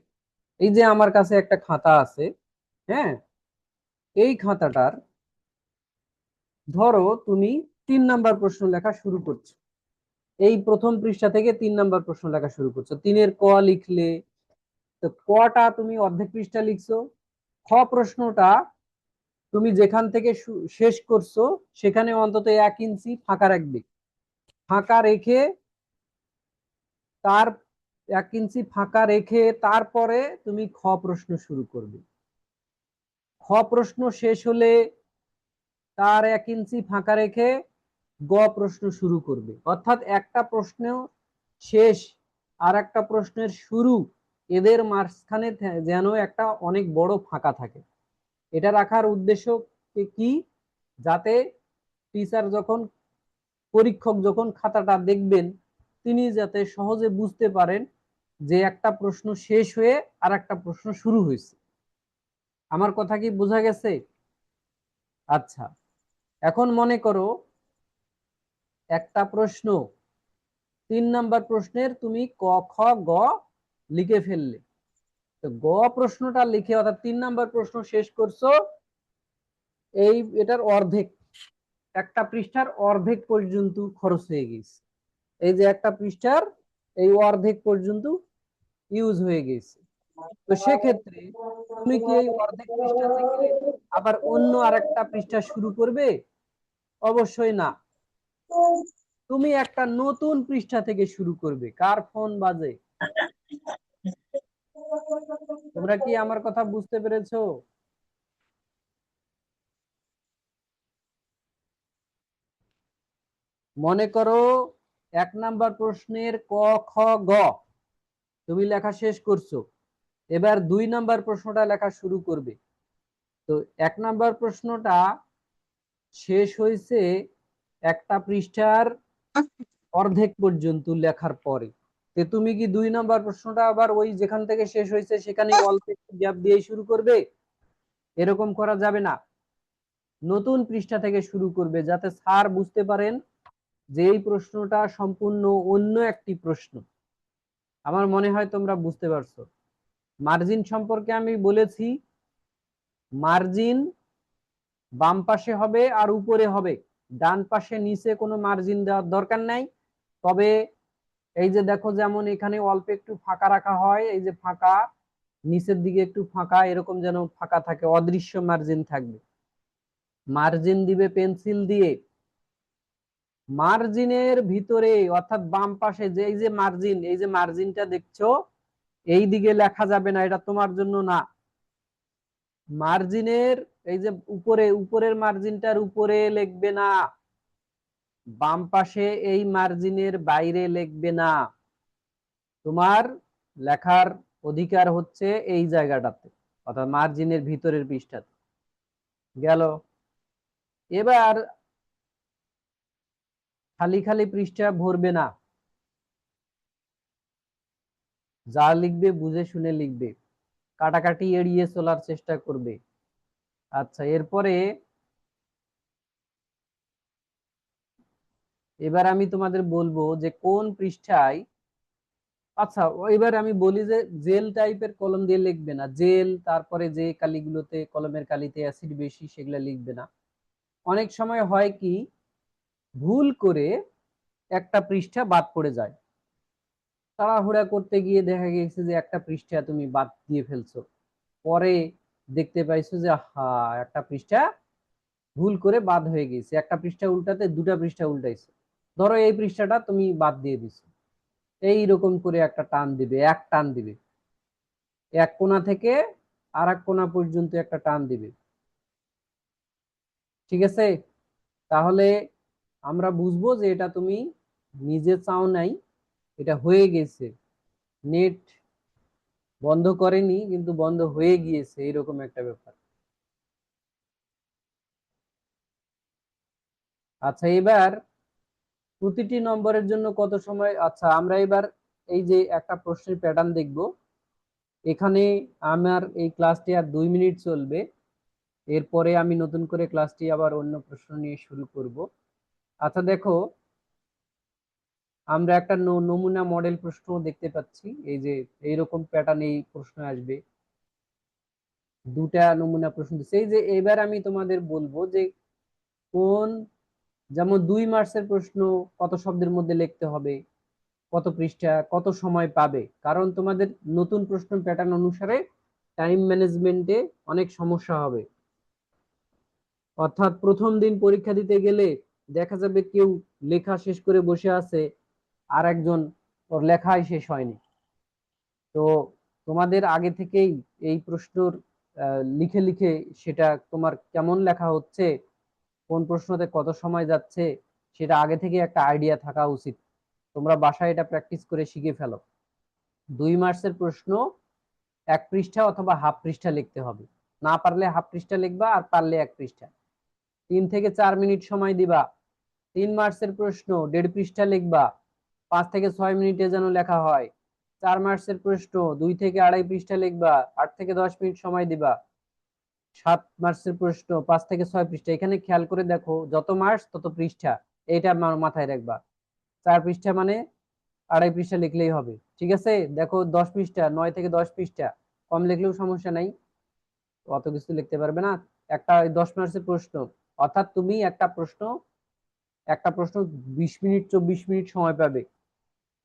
এই যে আমার কাছে একটা খাতা আছে, হ্যাঁ, এই খাতাটার ধরো তুমি 3 নাম্বার প্রশ্ন লেখা শুরু করছো, এই প্রথম পৃষ্ঠা থেকে 3 নাম্বার প্রশ্ন লেখা শুরু করছো, 3-এর ক লিখলে, তো কটা তুমি অর্ধেক পৃষ্ঠা লিখছো, খ প্রশ্নটা তুমি যেখান থেকে শেষ করছো সেখানে অন্তত 1 ইঞ্চি ফাঁকা রাখবে, ফাঁকা রেখে তার 1 ইঞ্চি ফাঁকা রেখে তারপরে তুমি খ প্রশ্ন শুরু করবে। খ প্রশ্ন শেষ হলে তার 1 ইঞ্চি ফাঁকা রেখে গ প্রশ্ন শুরু করবে। অর্থাৎ একটা প্রশ্ন শেষ আর একটা প্রশ্নের শুরু, এদের মাঝখানে যেন একটা অনেক বড় ফাঁকা থাকে। এটা রাখার উদ্দেশ্য কি, যাতে টিচার যখন, পরীক্ষক যখন খাতাটা দেখবেন, তিনি যাতে সহজে বুঝতে পারেন যে একটা প্রশ্ন শেষ হয়ে আর একটা প্রশ্ন শুরু হয়েছে। আমার কথা কি বোঝা গেছে? আচ্ছা, এখন মনে করো একটা প্রশ্ন, 3 নাম্বার প্রশ্নের তুমি ক খ গ লিখে ফেললে, তো গ প্রশ্নটা লিখে অর্থাৎ 3 নাম্বার প্রশ্ন শেষ করছো, এই এটার অর্ধেক, একটা পৃষ্ঠার অর্ধেক পর্যন্ত খরচ হয়ে গেছে। এই যে একটা পৃষ্ঠার এই অর্ধেক পর্যন্ত ইউজ হয়ে গেছে। তো সেক্ষেত্রে তুমি কি এই অর্ধেক পৃষ্ঠা থেকে আবার অন্য আরেকটা পৃষ্ঠা শুরু করবে? অবশ্যই না। তুমি একটা নতুন পৃষ্ঠা থেকে শুরু করবে। কার ফোন বাজে? তোমরা কি আমার কথা বুঝতে পেরেছো? মনে করো 1 নাম্বার প্রশ্নের ক খ গ তুমি লেখা শেষ করছো, এবার 2 নাম্বার প্রশ্নটা লেখা শুরু করবে। তো 1 নাম্বার প্রশ্নটা শেষ হয়েছে একটা পৃষ্ঠার অর্ধেক পর্যন্ত লেখার পরে, তো তুমি কি 2 নাম্বার প্রশ্নটা আবার ওই যেখান থেকে শেষ হয়েছে সেখানে অল্প একটু গ্যাপ দিয়ে শুরু করবে? এরকম করা যাবে না। নতুন পৃষ্ঠা থেকে শুরু করবে, যাতে স্যার বুঝতে পারেন যে এই প্রশ্নটা সম্পূর্ণ অন্য একটি প্রশ্ন। আমার মনে হয় তোমরা বুঝতে পারছো। মার্জিন সম্পর্কে আমি বলেছি, মার্জিন বাম পাশে হবে আর উপরে হবে, ডান পাশে নিচে কোনো মার্জিন দেওয়ার দরকার নাই। তবে এই যে দেখো, যেমন এখানে অল্প একটু ফাঁকা রাখা হয়, এই যে ফাঁকা, নিচের দিকে একটু ফাঁকা, এরকম যেন ফাঁকা থাকে, অদৃশ্য মার্জিন থাকবে। মার্জিন দিবে পেন্সিল দিয়ে, মার্জিনের ভিতরে অর্থাৎ বাম পাশে যে এই যে মার্জিন, এই যে মার্জিনটা দেখছো, এই দিকে লেখা যাবে না, এটা তোমার জন্য না। মার্জিনের এই যে উপরে, উপরের মার্জিনটার উপরে লিখবে না, বাম পাশে এই মার্জিনের বাইরে লিখবে না। তোমার লেখার অধিকার হচ্ছে এই জায়গাটাতে, অর্থাৎ মার্জিনের ভিতরের পৃষ্ঠাতে। গেল। এবার খালি খালি পৃষ্ঠা ভরবে না, যা লিখবে বুঝে শুনে লিখবে, কাটাকাটি এড়িয়ে চলার চেষ্টা করবে। আচ্ছা, এরপরে এবার আমি তোমাদের বলবো যে কোন পৃষ্ঠায়, আচ্ছা এবার আমি বলি যে জেল টাইপের কলম দিয়ে লিখবে না, জেল তারপরে যে কালিগুলোতে কলমের কালিতে অ্যাসিড বেশি সেগুলো লিখবে না। অনেক সময় হয় কি, ভুল করে একটা পৃষ্ঠা বাদ পড়ে যায়, তাড়াহুড়া করতে গিয়ে দেখা গেছে যে একটা পৃষ্ঠা তুমি বাদ দিয়ে ফেলছো, পরে দেখতে পাইছো যে হা, একটা পৃষ্ঠা ভুল করে বাদ হয়ে গেছে, একটা পৃষ্ঠা উল্টাতে 2টা পৃষ্ঠা উল্টাইছে। ধরো এই পৃষ্ঠাটা তুমি বাদ দিয়ে দিছো, এইরকম করে একটা টান দিবে, এক টান দিবে, এক কোণা থেকে আর এক কোণা পর্যন্ত একটা টান দিবে। ঠিক আছে? তাহলে আমরা বুঝবো যে এটা তুমি নিজে চাও নাই, এটা হয়ে গেছে, নেট বন্ধ করেনি কিন্তু বন্ধ হয়ে গিয়েছে, এরকম একটা ব্যাপার। আচ্ছা, এবার প্রতিটি নম্বরের জন্য কত সময়, আচ্ছা আমরা এবার এই যে একটা প্রশ্নের প্যাটার্ন দেখব। এখানে আমার এই ক্লাসটি আর 2 মিনিট চলবে, এরপরে আমি নতুন করে ক্লাসটি আবার অন্য প্রশ্ন নিয়ে শুরু করব। আচ্ছা দেখো, আমরা একটা নমুনা মডেল প্রশ্ন দেখতে পাচ্ছি। এই যে এইরকম প্যাটার্ন এই প্রশ্ন আসবে, দুটা নমুনা প্রশ্ন দিচ্ছে। এই যে এবার আমি তোমাদের বলবো যে কোন, যেমন 2 মার্কসের প্রশ্ন কত শব্দের মধ্যে লিখতে হবে, কত পৃষ্ঠা, কত সময় পাবে, কারণ তোমাদের নতুন প্রশ্ন প্যাটার্ন অনুসারে টাইম ম্যানেজমেন্টে অনেক সমস্যা হবে। অর্থাৎ প্রথম দিন পরীক্ষা দিতে গেলে দেখা যাবে কেউ লেখা শেষ করে বসে আছে, আর একজন ওর লেখাই শেষ হয়নি। তো তোমাদের আগে থেকেই এই প্রশ্নর লিখে লিখে সেটা তোমার কেমন লেখা হচ্ছে, কোন প্রশ্নতে কত সময় যাচ্ছে, সেটা আগে থেকে একটা আইডিয়া থাকা উচিত। তোমরা বাসায় এটা প্র্যাকটিস করে শিখে ফেলো। 2 মার্কসের প্রশ্ন 1 পৃষ্ঠা অথবা হাফ পৃষ্ঠা লিখতে হবে, না পারলে হাফ পৃষ্ঠা লিখবা, আর পারলে 1 পৃষ্ঠা। 3 থেকে 4 মিনিট সময় দিবা। 3 মার্কসের প্রশ্ন 1.5 পৃষ্ঠা লিখবা, 5 থেকে 6 মিনিটে যেন লেখা হয়। 4 মার্কসের প্রশ্ন 2 থেকে 2.5 পৃষ্ঠা লিখবা, 8 থেকে 10 মিনিট সময় দিবা। 7 মার্কসের প্রশ্ন 5 থেকে 6 পৃষ্ঠা। এখানে খেয়াল করে দেখো, যত মার্কস তত পৃষ্ঠা, এটা মাথায় রাখবা। 4 পৃষ্ঠা মানে 2.5 পৃষ্ঠা লিখলেই হবে, ঠিক আছে? দেখো 10 পৃষ্ঠা, 9 থেকে 10 পৃষ্ঠা, কম লিখলেও সমস্যা নাই, অত কিছু লিখতে পারবে না। একটা 10 মার্কসের প্রশ্ন, অর্থাৎ তুমি একটা প্রশ্ন 20 মিনিট 24 মিনিট সময় পাবে,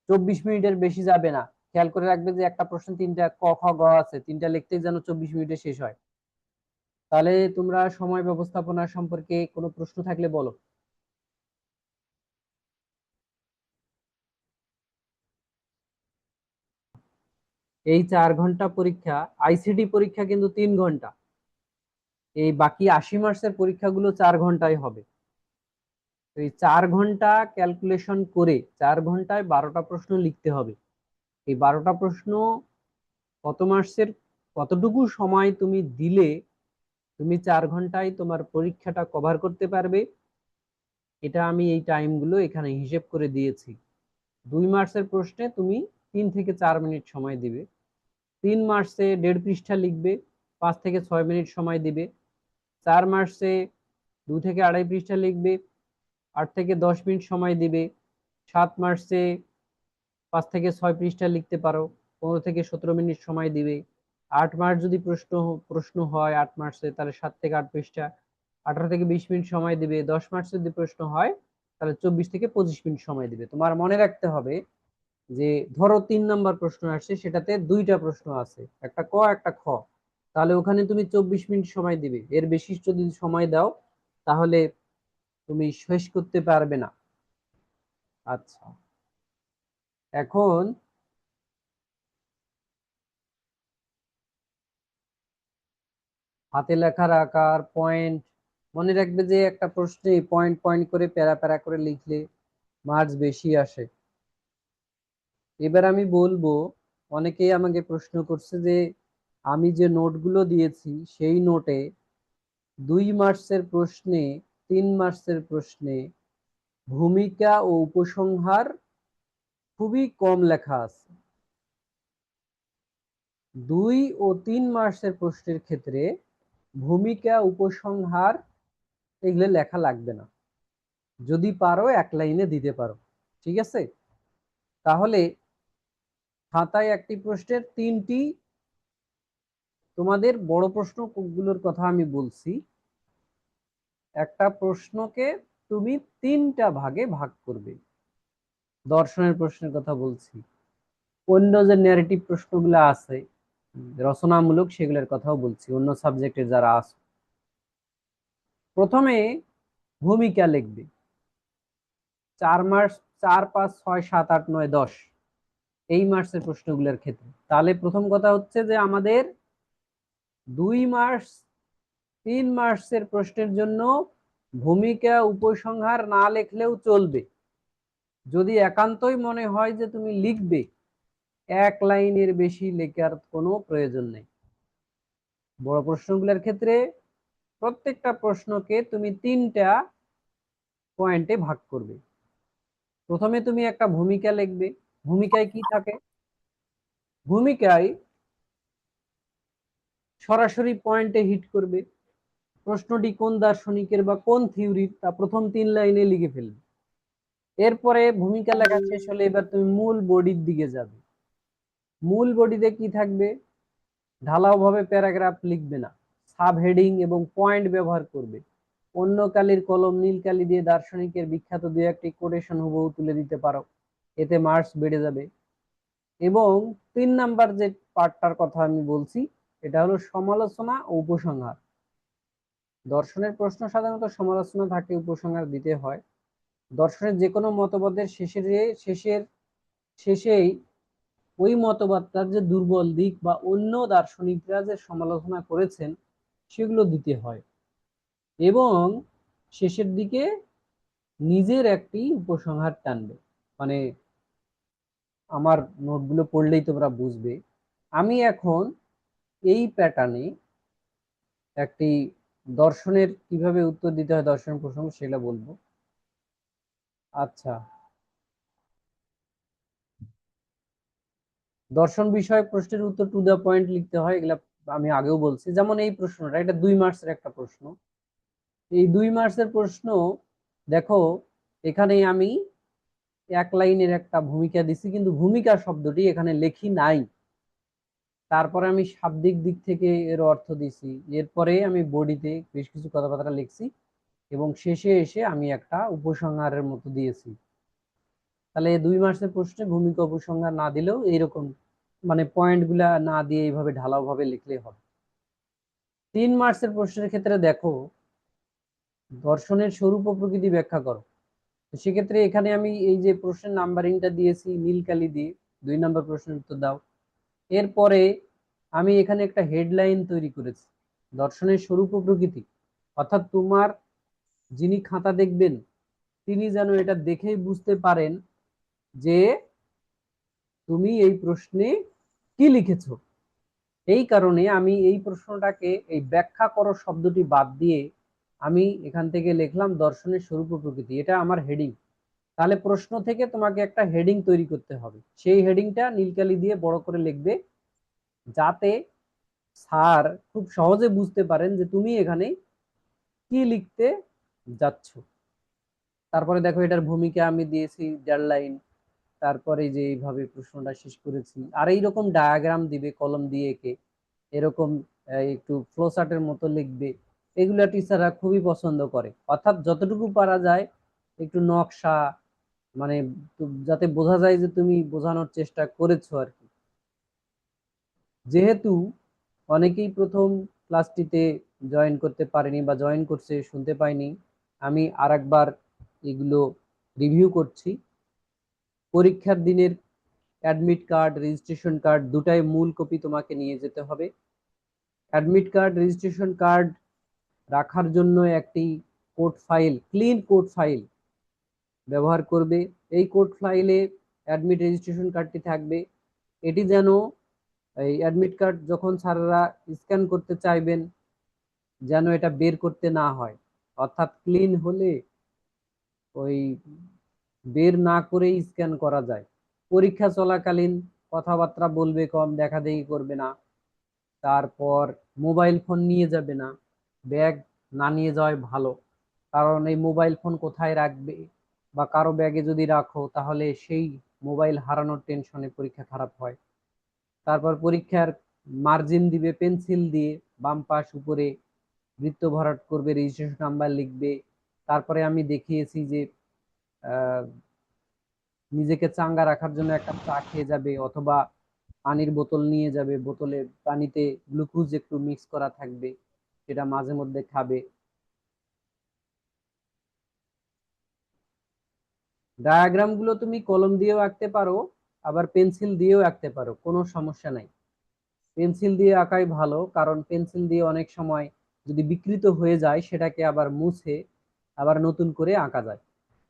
24 মিনিটের বেশি যাবে না। খেয়াল করে রাখবে যে একটা প্রশ্ন 3টা ক খ গ আছে, 3টা লিখতেই যেন 24 মিনিটে শেষ হয়। তাহলে তোমরা সময় ব্যবস্থাপনা সম্পর্কে কোনো প্রশ্ন থাকলে বলো। এই 4 ঘন্টা পরীক্ষা, আইসিডি পরীক্ষা কিন্তু 3 ঘন্টা। এই বাকি 80 মার্কসের পরীক্ষাগুলো 4 ঘন্টায় হবে। তো এই 4 ঘন্টা ক্যালকুলেশন করে 4 ঘন্টায় 12টা প্রশ্ন লিখতে হবে। এই 12টা প্রশ্ন কত মার্কসের, কতটুকু সময় তুমি দিলে তুমি 4 ঘন্টায় তোমার পরীক্ষাটা কভার করতে পারবে, এটা আমি এই টাইমগুলো এখানে হিসেব করে দিয়েছি। 2 মার্কসের প্রশ্নে তুমি 3 থেকে 4 মিনিট সময় দিবে। 3 মার্কসে 1.5 পৃষ্ঠা লিখবে, 5 থেকে 6 মিনিট সময় দিবে। 4 মার্কসে 2 থেকে 2.5 পৃষ্ঠা লিখবে, 8 থেকে 10 মিনিট সময় দিবে। 7 মার্কসে 5 থেকে 6 পৃষ্ঠা লিখতে পারো, 15 থেকে 17 মিনিট সময় দিবে। 8 মার্কস যদি প্রশ্ন হয় 8 মার্কসে, তাহলে 7 থেকে 8 পৃষ্ঠা, 18 থেকে 20 মিনিট সময় দিবে। 10 মার্কস যদি প্রশ্ন হয় তাহলে 24 থেকে 25 মিনিট সময় দিবে। তোমার মনে রাখতে হবে যে ধরো 3 নাম্বার প্রশ্ন আসছে, সেটাতে 2টা প্রশ্ন আছে, একটা ক একটা খ, তাহলে ওখানে তুমি 24 মিনিট সময় দিবে। এর বেশি যদি সময় দাও তাহলে তুমি শেষ করতে পারবে না। আচ্ছা, এখন হাতে লেখার আকার, পয়েন্ট, মনে রাখবে যে একটা প্রশ্নে পয়েন্ট পয়েন্ট করে প্যারা প্যারা করে লিখলে মার্কস বেশি আসে। এবার আমি বলবো, অনেকেই আমাকে প্রশ্ন করছে যে আমি যে নোটগুলো দিয়েছি সেই নোটে 2 মার্কসের প্রশ্নে, 3 মার্কসের প্রশ্নে ভূমিকা ও উপসংহার খুবই কম লেখা আছে। 2 ও 3 মার্কসের প্রশ্নের ক্ষেত্রে ভূমিকা উপসংহার এগুলো লেখা লাগবে না, যদি পারো 1 লাইনে দিতে পারো, ঠিক আছে? তাহলে খাতায় একটি প্রশ্নের 3টি, তোমাদের বড় প্রশ্নগুলোর কথা আমি বলছি, একটা প্রশ্নকে তুমি 3টা ভাগে ভাগ করবে। দর্শনের প্রশ্নের কথা বলছি, অন্য যে ন্যারেটিভ প্রশ্নগুলো আছে রচনামূলক, সেগুলোর কথাও বলছি, অন্য সাবজেক্টের যারা আছে। প্রথমে ভূমিকা লিখবে, 4 মার্কস, 4, 5, 6, 7, 8, 9, 10 এই মার্কসের প্রশ্নগুলোর ক্ষেত্রে। তাহলে প্রথম কথা হচ্ছে যে আমাদের 2 মার্কস, 3 মার্কসের প্রশ্নের জন্য ভূমিকা উপসংহার না লিখলেও চলবে। যদি একান্তই মনে হয় যে তুমি লিখবে, 1 লাইনের বেশি লেখার কোনো প্রয়োজন নেই। বড় প্রশ্নগুলোর ক্ষেত্রে প্রত্যেকটা প্রশ্নকে তুমি 3টা পয়েন্টে ভাগ করবে। প্রথমে তুমি একটা ভূমিকা লিখবে, ভূমিকায় কি থাকে? ভূমিকায় সরাসরি পয়েন্টে হিট করবে, প্রশ্নটি কোন দার্শনিকের বা কোন থিওরির তা প্রথম 3 লাইনে লিখে ফেলবে। এরপরে ভূমিকা লেখা শেষ হলে এবার তুমি মূল বডির দিকে যাবে। মূল বডিতে কি থাকবে? ঢালাও ভাবে প্যারাগ্রাফ লিখবে না, সাব হেডিং এবং পয়েন্ট ব্যবহার করবে। অন্য কালির কলম নীল কালি দিয়ে দার্শনিকের বিখ্যাত দুই একটি কোটেশন হুবহু তুলে দিতে পারো, এতে মার্কস বেড়ে যাবে। এবং 3 নাম্বার যে পার্টটার কথা আমি বলছি, এটা হলো সমালোচনা ও উপসংহার। দর্শনের প্রশ্ন সাধারণত সমালোচনা থাকে, উপসংহার দিতে হয়। দর্শনের যে কোনো মতবাদের শেষেই ওই মতবাদটার যে দুর্বল দিক বা অন্য দার্শনিকরা যে সমালোচনা করেছেন সেগুলো দিতে হয়, এবং শেষের দিকে নিজের একটি উপসংহার টানবে। মানে আমার নোটগুলো পড়লেই তোমরা বুঝবে। আমি এখন এই প্যাটার্নে একটি দর্শনের কিভাবে উত্তর দিতে হয়, দর্শনের প্রশ্ন সেটা বলবো। আচ্ছা, দর্শন বিষয়ক প্রশ্নের উত্তর টু দা পয়েন্ট লিখতে হয়, এগুলা আমি আগেও বলছি। যেমন এই প্রশ্নটা, এটা 2 মার্কসের একটা প্রশ্ন। এই 2 মার্কসের প্রশ্ন দেখো, এখানে আমি 1 লাইনের একটা ভূমিকা দিছি, কিন্তু ভূমিকা শব্দটি এখানে লেখি নাই। তারপরে আমি শাব্দিক দিক থেকে এর অর্থ দিছি, এরপরে আমি বডিতে বেশ কিছু কথাবার্তা লিখছি, এবং শেষে এসে আমি একটা উপসংহারের মতো দিয়েছি। তাহলে 2 মার্কসের প্রশ্নে ভূমিকা উপসংহার না দিলেও এইরকম, মানে পয়েন্ট গুলা না দিয়ে এইভাবে ঢালাও ভাবে লিখলে হবে। 3 মার্কসের প্রশ্নের ক্ষেত্রে দেখো, দর্শনের স্বরূপ ও প্রকৃতি ব্যাখ্যা করো। তো সেক্ষেত্রে এখানে আমি এই যে প্রশ্নের নাম্বারিংটা দিয়েছি নীল কালি দিয়ে, 2 নম্বর প্রশ্নের উত্তর দাও। এরপরে আমি এখানে একটা হেডলাইন তৈরি করেছি, দর্শনের স্বরূপ ও প্রকৃতি। অর্থাৎ তোমার যিনি খাতা দেখবেন তিনি যেন এটা দেখেই বুঝতে পারেন যে তুমি এই প্রশ্নে কি লিখেছো। এই কারণে আমি এই প্রশ্নটাকে, এই ব্যাখ্যা করো শব্দটি বাদ দিয়ে আমি এখান থেকে লিখলাম দর্শনের স্বরূপ ও প্রকৃতি, এটা আমার হেডিং। তাহলে প্রশ্ন থেকে তোমাকে একটা হেডিং তৈরি করতে হবে, সেই হেডিংটা নীলকালি দিয়ে বড় করে লিখবে, যাতে স্যার খুব সহজে বুঝতে পারেন যে তুমি এখানে কি লিখতে যাচ্ছ। তারপরে দেখো, এটার ভূমিকা আমি দিয়েছি 1.5 লাইন। তারপরে যে এইভাবে প্রশ্নটা শেষ করেছি, আর এইরকম ডায়াগ্রাম দিবে কলম দিয়ে এঁকে, এরকম একটু ফ্লোচার্টের মতো লিখবে। এগুলা টিচাররা খুবই পছন্দ করে। অর্থাৎ যতটুকু পারা যায় একটু নকশা, মানে যাতে বোঝা যায় যে তুমি বোঝানোর চেষ্টা করেছো আর কি। যেহেতু অনেকেই প্রথম ক্লাসটিতে জয়েন করতে পারেনি বা জয়েন করছে শুনতে পাইনি, আমি আরেকবার এগুলো রিভিউ করছি। পরীক্ষার দিনের অ্যাডমিট কার্ড, রেজিস্ট্রেশন কার্ড দুটাই মূল কপি তোমাকে নিয়ে যেতে হবে। অ্যাডমিট কার্ড, রেজিস্ট্রেশন কার্ড রাখার জন্য একটি code file, clean code file ব্যবহার করবে। এই কোড ফাইলে অ্যাডমিট রেজিস্ট্রেশন কার্ডটি থাকবে। এটি যেন এই অ্যাডমিট কার্ড যখন স্যাররা স্ক্যান করতে চাইবেন যেন এটা বের করতে না হয়। অর্থাৎ ক্লিন হলে ওই বের না করেই স্ক্যান করা যায়। পরীক্ষা চলাকালীন কথাবার্তা বলবে কম, দেখাদেখি করবে না। তারপর মোবাইল ফোন নিয়ে যাবে না, ব্যাগ না নিয়ে যাওয়াই ভালো। কারণ এই মোবাইল ফোন কোথায় রাখবে, বা কারো ব্যাগে যদি রাখো তাহলে সেই মোবাইল হারানোর টেনশনে পরীক্ষা খারাপ হয়। তারপর পরীক্ষার মার্জিন দিবে পেন্সিল দিয়ে, বাম পাশ উপরে বৃত্ত ভরাট করবে, রেজিস্ট্রেশন নাম্বার লিখবে। তারপরে আমি দেখিয়েছি যে আহ, নিজেকে চাঙ্গা রাখার জন্য একটা চা খেয়ে যাবে, অথবা পানির বোতল নিয়ে যাবে, বোতলে পানিতে গ্লুকোজ একটু মিক্স করা থাকবে, সেটা মাঝে মধ্যে খাবে। ডায়াগ্রাম গুলো তুমি কলম দিয়েও আঁকতে পারো, আবার পেন্সিল দিয়েও আঁকতে পারো, কোনো সমস্যা নাই। পেন্সিল দিয়ে আঁকাই ভালো, কারণ পেন্সিল দিয়ে অনেক সময় যদি বিকৃত হয়ে যায় সেটাকে আবার মুছে আবার নতুন করে আঁকা যায়।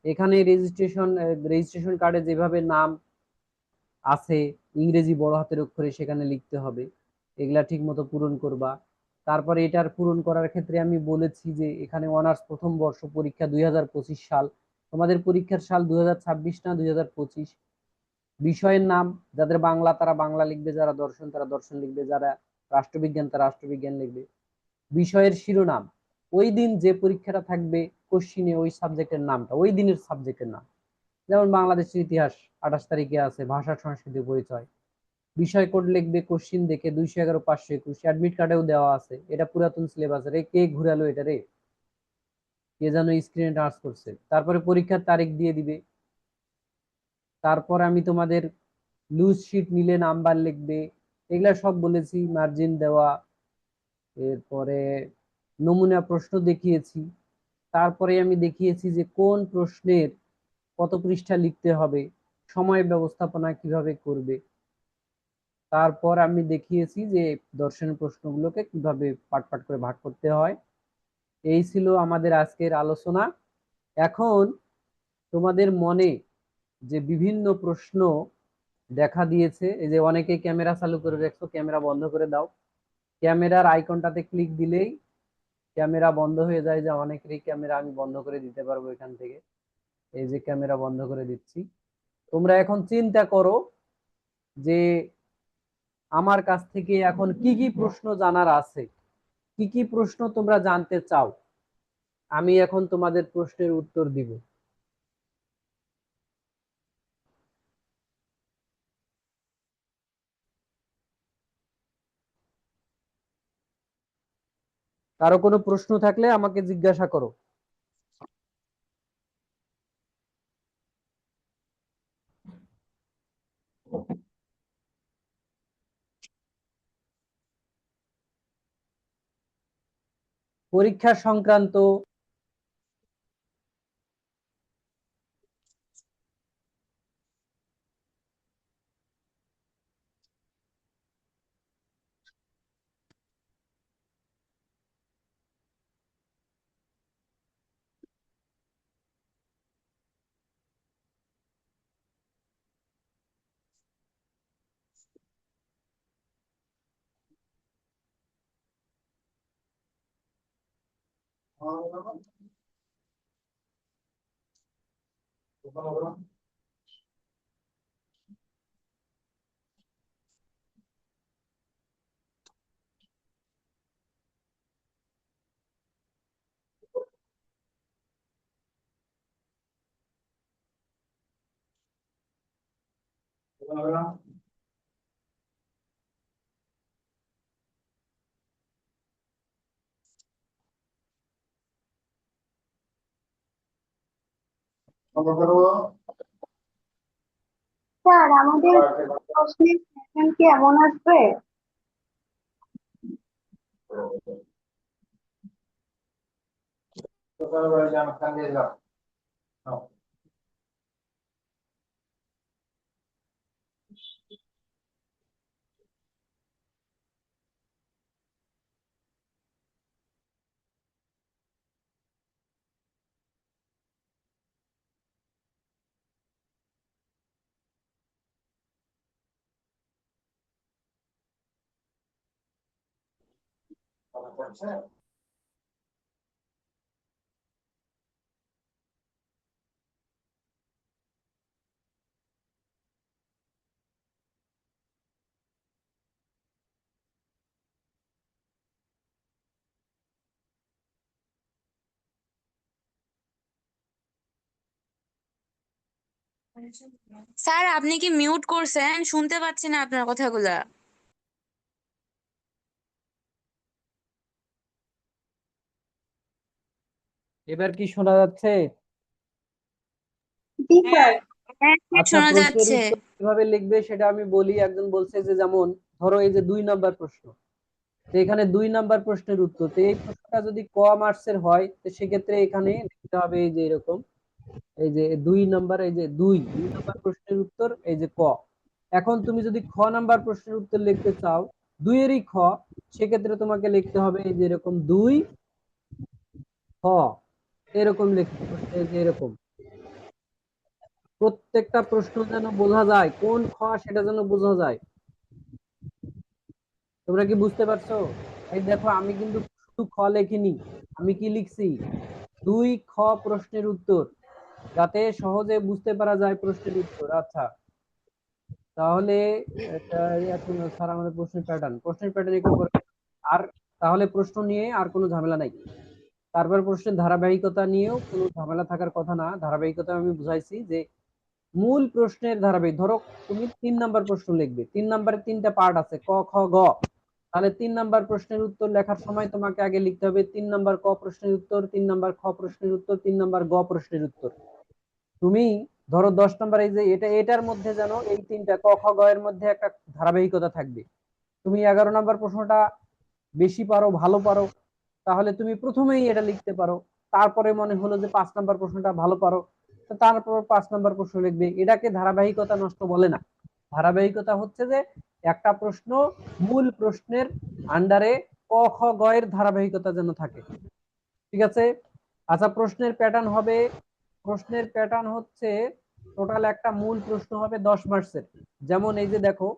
এখানে রেজিস্ট্রেশন কার্ডে যেভাবে নাম আছে ইংরেজি বড় হাতের অক্ষরে সেখানে লিখতে হবে, এগুলা ঠিক মতো পূরণ করবা। তারপরে এটার পূরণ করার ক্ষেত্রে আমি বলেছি যে এখানে অনার্স প্রথম বর্ষ পরীক্ষা 2025 সাল, তোমাদের পরীক্ষার সাল 2026 না 2025? বিষয়ের নাম, যাদের বাংলা তারা বাংলা লিখবে, যারা দর্শন তারা দর্শন লিখবে, যারা রাষ্ট্রবিজ্ঞান তারা রাষ্ট্রবিজ্ঞান লিখবে। বিষয়ের শিরোনাম, ওই দিন যে পরীক্ষাটা থাকবে কোশ্চিনে ওই সাবজেক্টের নামটা, ওই দিনের সাবজেক্টের নাম। যেমন বাংলাদেশের ইতিহাস 28 তারিখে আছে, ভাষা সংস্কৃতি পরিচয়। বিষয় কোড লিখবে কোশ্চিন দেখে 211 521, অ্যাডমিট কার্ডেও দেওয়া আছে, এটা পুরাতন সিলেবাস। রে কে ঘুরালো এটা রে, কে যেন স্ক্রিনে টাচ করছে। তারপরে পরীক্ষার তারিখ দিয়ে দিবে। তারপর আমি তোমাদের লুজ শিট নিলে নাম্বার লিখবে, এগুলা সব বলেছি, মার্জিন দেওয়া। এরপরে নমুনা প্রশ্ন দেখিয়েছি। তারপরে আমি দেখিয়েছি যে কোন প্রশ্নের কত পৃষ্ঠা লিখতে হবে, সময় ব্যবস্থাপনা কিভাবে করবে। তারপর আমি দেখিয়েছি যে দর্শনের প্রশ্নগুলোকে কিভাবে পাট পাট করে ভাগ করতে হয়। এই ছিল আমাদের আজকের আলোচনা। এখন তোমাদের মনে যে বিভিন্ন প্রশ্ন দেখা দিয়েছে, এই যে অনেকে ক্যামেরা চালু করে রাখছো, ক্যামেরা বন্ধ করে দাও। ক্যামেরার আইকনটাতে ক্লিক দিলেই ক্যামেরা বন্ধ হয়ে যায়, যে অনেকেরই ক্যামেরা আমি বন্ধ করে দিতে পারবো এখান থেকে। এই যে ক্যামেরা বন্ধ করে দিচ্ছি। তোমরা এখন চিন্তা করো যে আমার কাছ থেকে এখন কি কি প্রশ্ন জানার আছে, কি কি প্রশ্ন তোমরা জানতে চাও, আমি এখন তোমাদের প্রশ্নের উত্তর দিব। কারো কোনো প্রশ্ন থাকলে আমাকে জিজ্ঞাসা করো। পরীক্ষা সংক্রান্ত স্যার, আমাদের প্রশ্নের প্যাটার্ন কি এমন আসবে? স্যার, আপনি কি মিউট করছেন? শুনতে পাচ্ছি না আপনার কথাগুলা। এবার কি শোনা যাচ্ছে? জি স্যার। হ্যাঁ, ঠিক আচ্ছা, শোনা প্রশ্নের যাচ্ছে। উত্তর কিভাবে লিখবে সেটা আমি বলি। একজন বলছে যে, যেমন ধরো এই যে 2 নাম্বার প্রশ্ন, তো এখানে 2 নাম্বার প্রশ্নের উত্তর, তো এই প্রশ্নটা যদি ক মার্কসের হয় তো সেক্ষেত্রে এখানে লিখতে হবে এই যে এরকম, এই যে 2 নাম্বার, এই যে দুই দুই নাম্বার প্রশ্নের উত্তর এই যে ক। এখন তুমি যদি খ নাম্বার প্রশ্নের উত্তর লিখতে চাও, দুইয়েরই খ, সেক্ষেত্রে তোমাকে লিখতে হবে এই যে এরকম 2 খ, এরকম লিখতে হবে, এই যে এরকম। প্রত্যেকটা প্রশ্ন যেন বোঝা যায় কোন খ, সেটা যেন বোঝা যায়। তোমরা কি বুঝতে পারছো? এই দেখো, আমি কিন্তু শুধু খ লেখিনি, আমি কি লিখছি, 2 খ প্রশ্নের উত্তর, যাতে সহজে বুঝতে পারা যায় প্রশ্নের উত্তর। আচ্ছা, তাহলে এটা এখন স্যার আমাদের প্রশ্নের প্যাটার্ন একটু করে আর তাহলে প্রশ্ন নিয়ে আর কোনো ঝামেলা নাই। তারপর প্রশ্নের ধারাবাহিকতা নিয়েও কোনো ঝামেলা থাকার কথা না। ধারাবাহিকতা আমি বুঝাইছি যে মূল প্রশ্নের ধারাবাহিক। ধরো তুমি 3 নাম্বার প্রশ্ন লিখবে, 3 নাম্বারে 3টা পার্ট আছে, ক খ গ। তাহলে 3 নাম্বার প্রশ্নের উত্তর লেখার সময় তোমাকে আগে লিখতে হবে 3 নাম্বার ক প্রশ্নের উত্তর, 3 নাম্বার খ প্রশ্নের উত্তর, 3 নাম্বার গ প্রশ্নের উত্তর। তুমি ধরো 10 নাম্বার, এই যে এটার মধ্যে যেন এই 3টা ক খ গ এর মধ্যে একটা ধারাবাহিকতা থাকবে। তুমি 11 নাম্বার প্রশ্নটা বেশি পারো, ভালো পারো, তাহলে তুমি প্রথমেই এটা লিখতে পারো। তারপরে মনে হলো যে 5 নাম্বার প্রশ্নটা ভালো পারো, তো তারপর 5 নাম্বার প্রশ্ন লিখবে। এটাকে ধারাবাহিকতা নষ্ট বলে না। ধারাবাহিকতা হচ্ছে যে একটা প্রশ্ন মূল প্রশ্নের আন্ডারে ক খ গ এর ধারাবাহিকতা যেন থাকে। ঠিক আছে? আচ্ছা, প্রশ্নের প্যাটার্ন হচ্ছে টোটাল একটা মূল প্রশ্ন হবে 10 মার্কসের। যেমন এই যে দেখো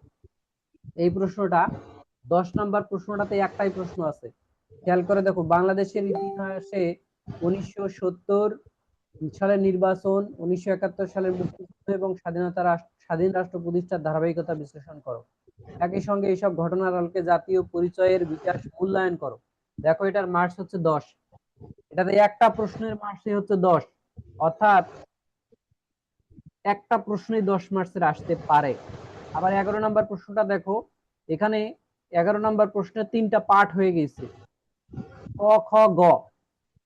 এই প্রশ্নটা 10 নাম্বার প্রশ্নটাতে একটাই প্রশ্ন আছে। খেয়াল করে দেখো, বাংলাদেশের ইতিহাসে 1970 সালের নির্বাচন, 1971 সালের মুক্তিযুদ্ধ এবং স্বাধীন রাষ্ট্র প্রতিষ্ঠার ধারাবাহিকতা বিশ্লেষণ করো। একই সঙ্গে এইসব ঘটনার আলোকে জাতীয় পরিচয়ের বিকাশ মূল্যায়ন করো। দেখো এটার মার্কস হচ্ছে 10। এটাতে একটা প্রশ্নের মার্কসই হচ্ছে 10, অর্থাৎ একটা প্রশ্নই 10 মার্কসের আসতে পারে। আবার 11 নাম্বার প্রশ্নটা দেখো, এখানে 11 নাম্বার প্রশ্নের 3টা পার্ট হয়ে গেছে, ক খ গ।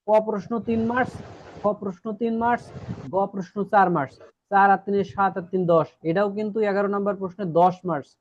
ক প্রশ্ন 3 মার্কস, খ প্রশ্ন 3 মার্কস, গ প্রশ্ন 4 মার্কস। 4 আর 3 7 আর 3 10, এটাও কিন্তু 11 নাম্বার প্রশ্নে 10 মার্কস।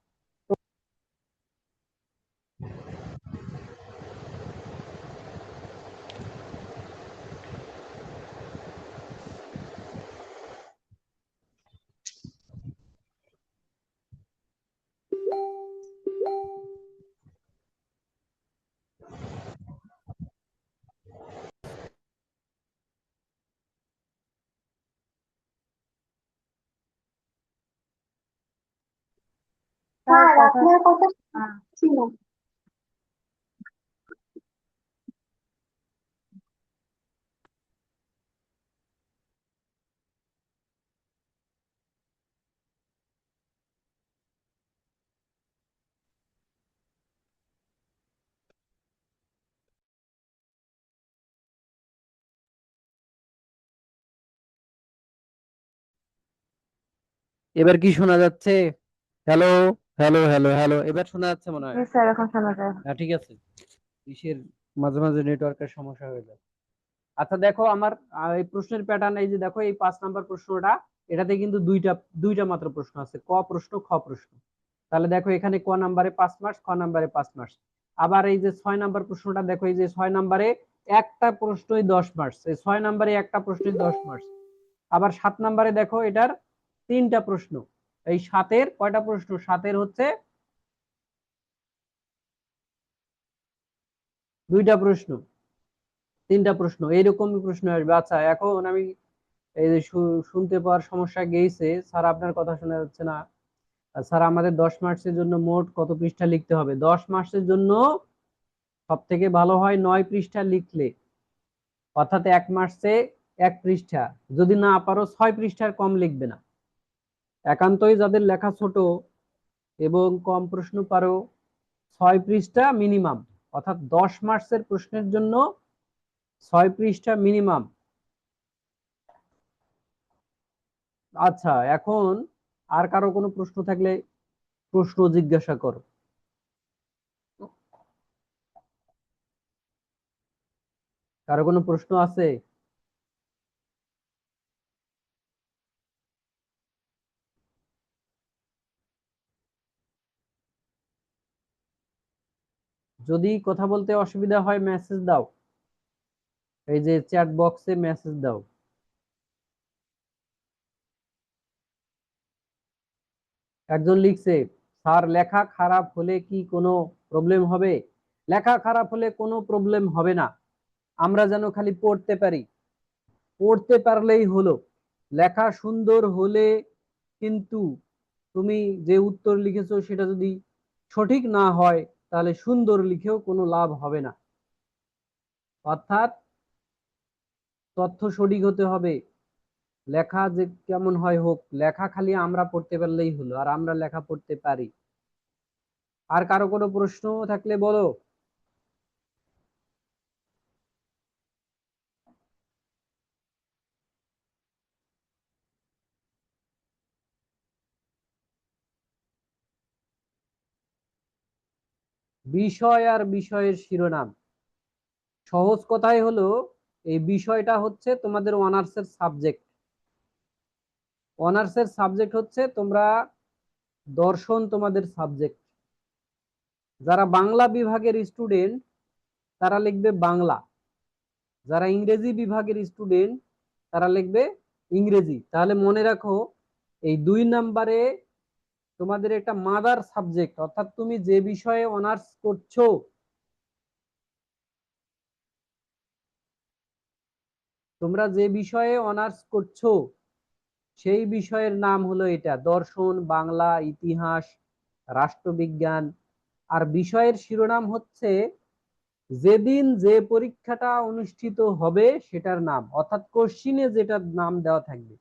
স্যার আপনার কথা শুনছি না। এবার কি শোনা যাচ্ছে? হ্যালো, হ্যালো, হ্যালো, হ্যালো, এবার শোনা যাচ্ছে মনে হয়। স্যার এখন শোনা যায়। হ্যাঁ, ঠিক আছে। ইসের মাঝে মাঝে নেটওয়ার্কের সমস্যা হয়ে যায়। আচ্ছা দেখো আমার এই প্রশ্নের প্যাটার্ন, এই যে দেখো এই 5 নাম্বার প্রশ্নটা, এটাতে কিন্তু দুইটা মাত্র প্রশ্ন আছে, ক প্রশ্ন খ প্রশ্ন। তাহলে দেখো এখানে ক নাম্বারে 5 মার্কস, খ নাম্বারে 5 মার্কস। আবার এই যে 6 নাম্বার প্রশ্নটা দেখো, এই যে 6 নাম্বারে একটা প্রশ্নই 10 মার্কস, এই 6 নাম্বারে একটা প্রশ্নই 10 মার্কস। আবার 7 নাম্বারে দেখো এটার 3টা প্রশ্ন, এই 7-এর কয়টা প্রশ্ন? 7-এর হচ্ছে 2টা প্রশ্ন, 3টা প্রশ্ন, এইরকমই প্রশ্ন আসবে। আচ্ছা এখন আমি এই যে শুনতে পাওয়ার সমস্যা গেছে, স্যার আপনার কথা শোনা যাচ্ছে না। স্যার আমাদের 10 মার্কসের জন্য মোট কত পৃষ্ঠা লিখতে হবে? 10 মার্কসের জন্য সব থেকে ভালো হয় 9 পৃষ্ঠা লিখলে, অর্থাৎ 1 মার্কসে 1 পৃষ্ঠা। যদি না পারো 6 পৃষ্ঠার কম লিখবে না। একান্তই যাদের লেখা ছোট এবং কম প্রশ্ন পারো, 6 পৃষ্ঠা মিনিমাম, অর্থাৎ 10 মার্কসের প্রশ্নের জন্য 6 পৃষ্ঠা মিনিমাম। আচ্ছা এখন আর কারো কোনো প্রশ্ন থাকলে প্রশ্ন জিজ্ঞাসা করো। কারো কোনো প্রশ্ন আছে? যদি কথা বলতে অসুবিধা হয় মেসেজ দাও, এই যে চ্যাট বক্সে মেসেজ দাও। একজন লিখছে, স্যার লেখা খারাপ হলে কি কোনো প্রবলেম হবে? লেখা খারাপ হলে কোনো প্রবলেম হবে না, আমরা যেন খালি পড়তে পারি, পড়তে পারলেই হলো। লেখা সুন্দর হলে কিন্তু তুমি যে উত্তর লিখেছো সেটা যদি সঠিক না হয় তাহলে সুন্দর লিখেও কোনো লাভ হবে না। অর্থাৎ তথ্য সঠিক হতে হবে, লেখা যে কেমন হয় হোক, লেখা খালি আমরা পড়তে পারলেই হলো, আর আমরা লেখা পড়তে পারি। আর কারো কোনো প্রশ্ন থাকলে বলো। বিষয় আর বিষয়ের শিরোনাম, সহজ কথাই হলো এই বিষয়টা হচ্ছে তোমাদের অনার্সের সাবজেক্ট। অনার্সের সাবজেক্ট হচ্ছে তোমরা দর্শন তোমাদের সাবজেক্ট। যারা বাংলা বিভাগের স্টুডেন্ট তারা লিখবে বাংলা, যারা ইংরেজি বিভাগের স্টুডেন্ট তারা লিখবে ইংরেজি। তাহলে মনে রাখো এই 2 নম্বরে তোমাদের একটা মাদার সাবজেক্ট, অর্থাৎ তুমি যে বিষয়ে অনার্স করছো তোমরা যে বিষয়ে অনার্স করছো সেই বিষয়ের নাম হলো এটা, দর্শন, বাংলা, ইতিহাস, রাষ্ট্রবিজ্ঞান। আর বিষয়ের শিরোনাম হচ্ছে যেদিন যে পরীক্ষাটা অনুষ্ঠিত হবে সেটার নাম, অর্থাৎ কোশ্চিনে যেটার নাম দেওয়া থাকবে।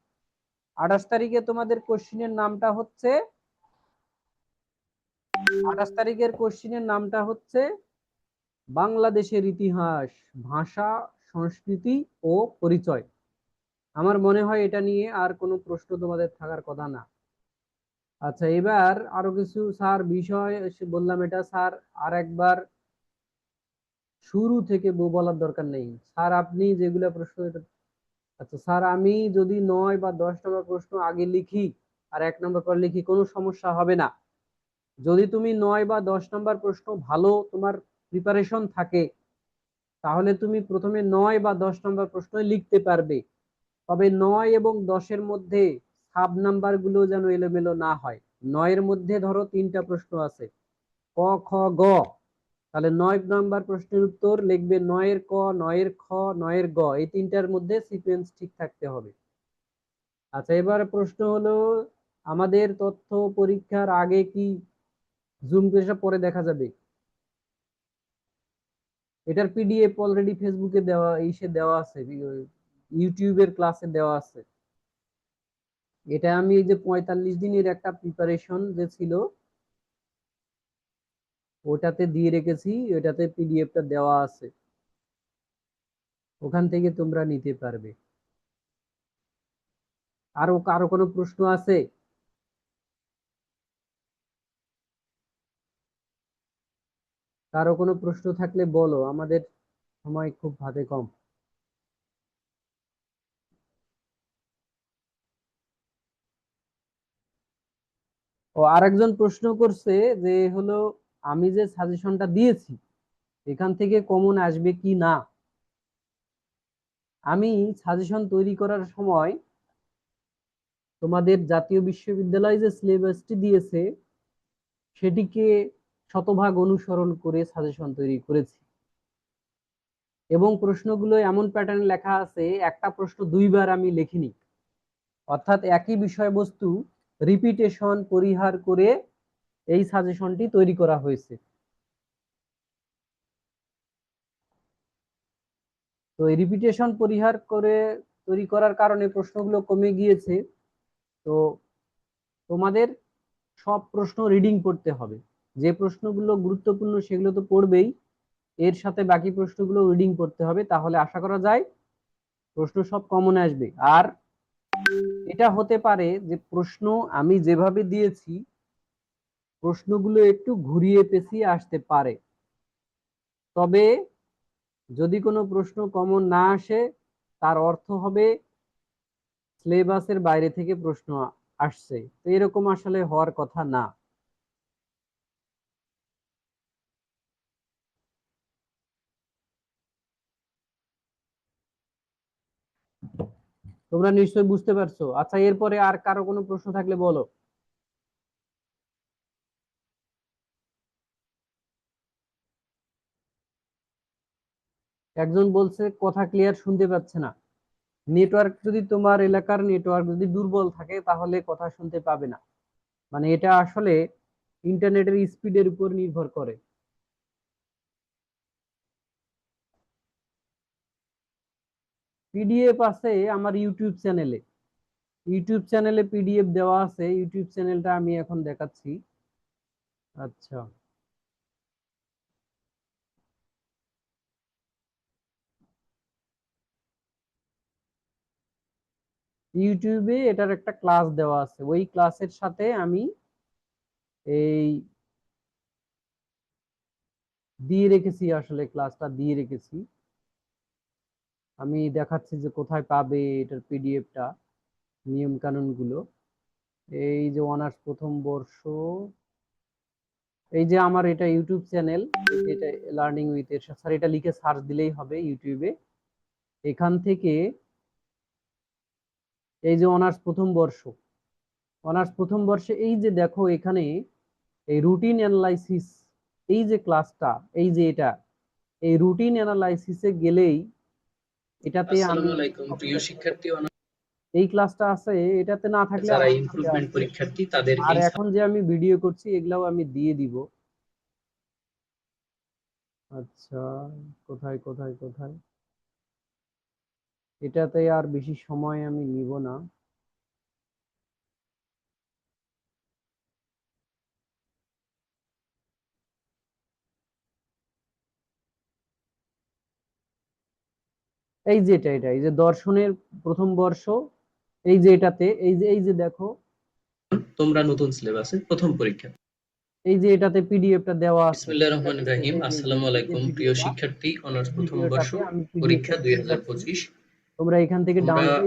28 তারিখে তোমাদের কোশ্চিনের নামটা হচ্ছে 28 তারিখের কোশ্চিনের নামটা হচ্ছে বাংলাদেশের ইতিহাস, ভাষা, সংস্কৃতি ও পরিচয়। আমার মনে হয় এটা নিয়ে আর কোনো প্রশ্ন তোমাদের থাকার কথা না। আচ্ছা, এবার আরো কিছু স্যার বিষয় বললাম, এটা স্যার আর একবার শুরু থেকে বলার দরকার নেই। স্যার আপনি যেগুলো প্রশ্ন, আচ্ছা স্যার আমি যদি 9 বা 10 নম্বর প্রশ্ন আগে লিখি আর 1 নম্বর পর লিখি কোনো সমস্যা হবে না। যদি তুমি 9 বা 10 নম্বর প্রশ্ন ভালো তোমার প্রিপারেশন থাকে তাহলে তুমি প্রথমে 9 বা 10 নম্বর প্রশ্ন লিখতে পারবে। তবে 9 এবং 10-এর মধ্যে সাব নাম্বার গুলো যেন এলোমেলো না হয়। 9-এর মধ্যে ধরো 3টা প্রশ্ন আছে, ক, খ, গ, তাহলে 9 নাম্বার প্রশ্নের উত্তর লিখবে 9-এর ক, 9-এর খ, 9-এর গ, এই 3টার মধ্যে সিকোয়েন্স ঠিক থাকতে হবে। আচ্ছা, এবার প্রশ্ন হলো আমাদের তথ্য পরীক্ষার আগে কি জুম করে পরে দেখা যাবে? এটার পিডিএফ অলরেডি ফেসবুকে দেওয়া, দেওয়া আছে, ইউটিউবের ক্লাসে দেওয়া আছে। এটা আমি এই যে 45 দিনের একটা প্রিপারেশন যে ছিল ওটাতে দিয়ে রেখেছি, ওটাতে পিডিএফটা দেওয়া আছে, ওখান থেকে তোমরা নিতে পারবে। আরো কারো কোনো প্রশ্ন আছে? কারো কোনো প্রশ্ন থাকলে বলো, আমাদের সময় খুব হাতে কম। ও আরেকজন প্রশ্ন করছে যে হলো আমি যে সাজেশনটা দিয়েছি এখান থেকে কমন আসবে কি না। আমি সাজেশন তৈরি করার সময় তোমাদের জাতীয় বিশ্ববিদ্যালয় যে সিলেবাসটি দিয়েছে সেটিকে শতভাগ অনুসরণ করে সাজেশন তৈরি করেছি, এবং প্রশ্নগুলো এমন প্যাটার্নে লেখা আছে একটা প্রশ্ন 2বার আমি লিখিনি, অর্থাৎ একই বিষয়বস্তু রিপিটেশন পরিহার করে এই সাজেশনটি তৈরি করা হয়েছে। তো এই রিপিটেশন পরিহার করে তৈরি করার কারণে প্রশ্নগুলো কমে গিয়েছে। তো তোমাদের সব প্রশ্ন রিডিং পড়তে হবে, যে প্রশ্নগুলো গুরুত্বপূর্ণ সেগুলো তো পড়বেই, এর সাথে বাকি প্রশ্নগুলো রিডিং পড়তে হবে, তাহলে আশা করা যায় প্রশ্ন সব কমন আসবে। আর এটা হতে পারে যে প্রশ্ন আমি যেভাবে দিয়েছি প্রশ্নগুলো একটু ঘুরিয়ে পেঁচিয়ে আসতে পারে, তবে যদি কোনো প্রশ্ন কমন না আসে তার অর্থ হবে সিলেবাসের বাইরে থেকে প্রশ্ন আসছে। তো এরকম আসলে হওয়ার কথা না। তোমরা নিশ্চয়ই বুঝতে পারছো। আচ্ছা, এরপরে আর কারো কোনো প্রশ্ন থাকলে বলো। একজন বলছে কথা ক্লিয়ার শুনতে পাচ্ছে না। নেটওয়ার্ক যদি তোমার এলাকার নেটওয়ার্ক যদি দুর্বল থাকে তাহলে কথা শুনতে পাবে না, মানে এটা আসলে ইন্টারনেটের স্পিডের উপর নির্ভর করে। পিডিএফ আছে আমার ইউটিউব চ্যানেলে, ইউটিউব চ্যানেলে পিডিএফ দেওয়া আছে, ইউটিউব চ্যানেলটা আমি এখন দেখাচ্ছি। আচ্ছা, ইউটিউবে এটার একটা ক্লাস দেওয়া আছে, ওই ক্লাসের সাথে আমি এই দিয়ে রেখেছি, আসলে ক্লাসটা দিয়ে রেখেছি। আমি দেখাচ্ছি যে কোথায় পাবে এটার পিডিএফটা, নিয়ম কানুন গুলো। এই যে অনার্স প্রথম বর্ষ, এই যে আমার এটা ইউটিউব চ্যানেল, এটা লার্নিং উইথ এরশাদ স্যার, এটা লিখে সার্চ দিলেই হবে ইউটিউবে। এখান থেকে এই যে অনার্স প্রথম বর্ষ, অনার্স প্রথম বর্ষে এই যে দেখো এখানে এই রুটিন অ্যানালাইসিস, এই যে ক্লাসটা, এই যে এটা, এই রুটিন অ্যানালাইসিসে গেলেই এটাতে আমি আসসালামু আলাইকুম প্রিয় শিক্ষার্থী এই ক্লাসটা আছে, এটাতে না থাকলে যারা আমার ইমপ্রুভমেন্ট পরীক্ষার্থী তাদের আর এই এখন যে আমি ভিডিও করছি এগুলাও আমি দিয়ে দিব। আচ্ছা, কোথায় কোথায় কোথায়, এটাতে আর বেশি সময় আমি নিব না। এই যে এটা এই যে দর্শনের প্রথম বর্ষ, এই যে এটাতে এই যে দেখো, তোমরা নতুন সিলেবাসে প্রথম পরীক্ষা। এই যে এটাতে পিডিএফটা দেওয়া আছে। বিসমিল্লাহির রহমানির রহিম। আসসালামু আলাইকুম প্রিয় শিক্ষার্থী, অনার্স প্রথম বর্ষ পরীক্ষা 2025। তোমরা এখান থেকে তোমরা ডাউনলোড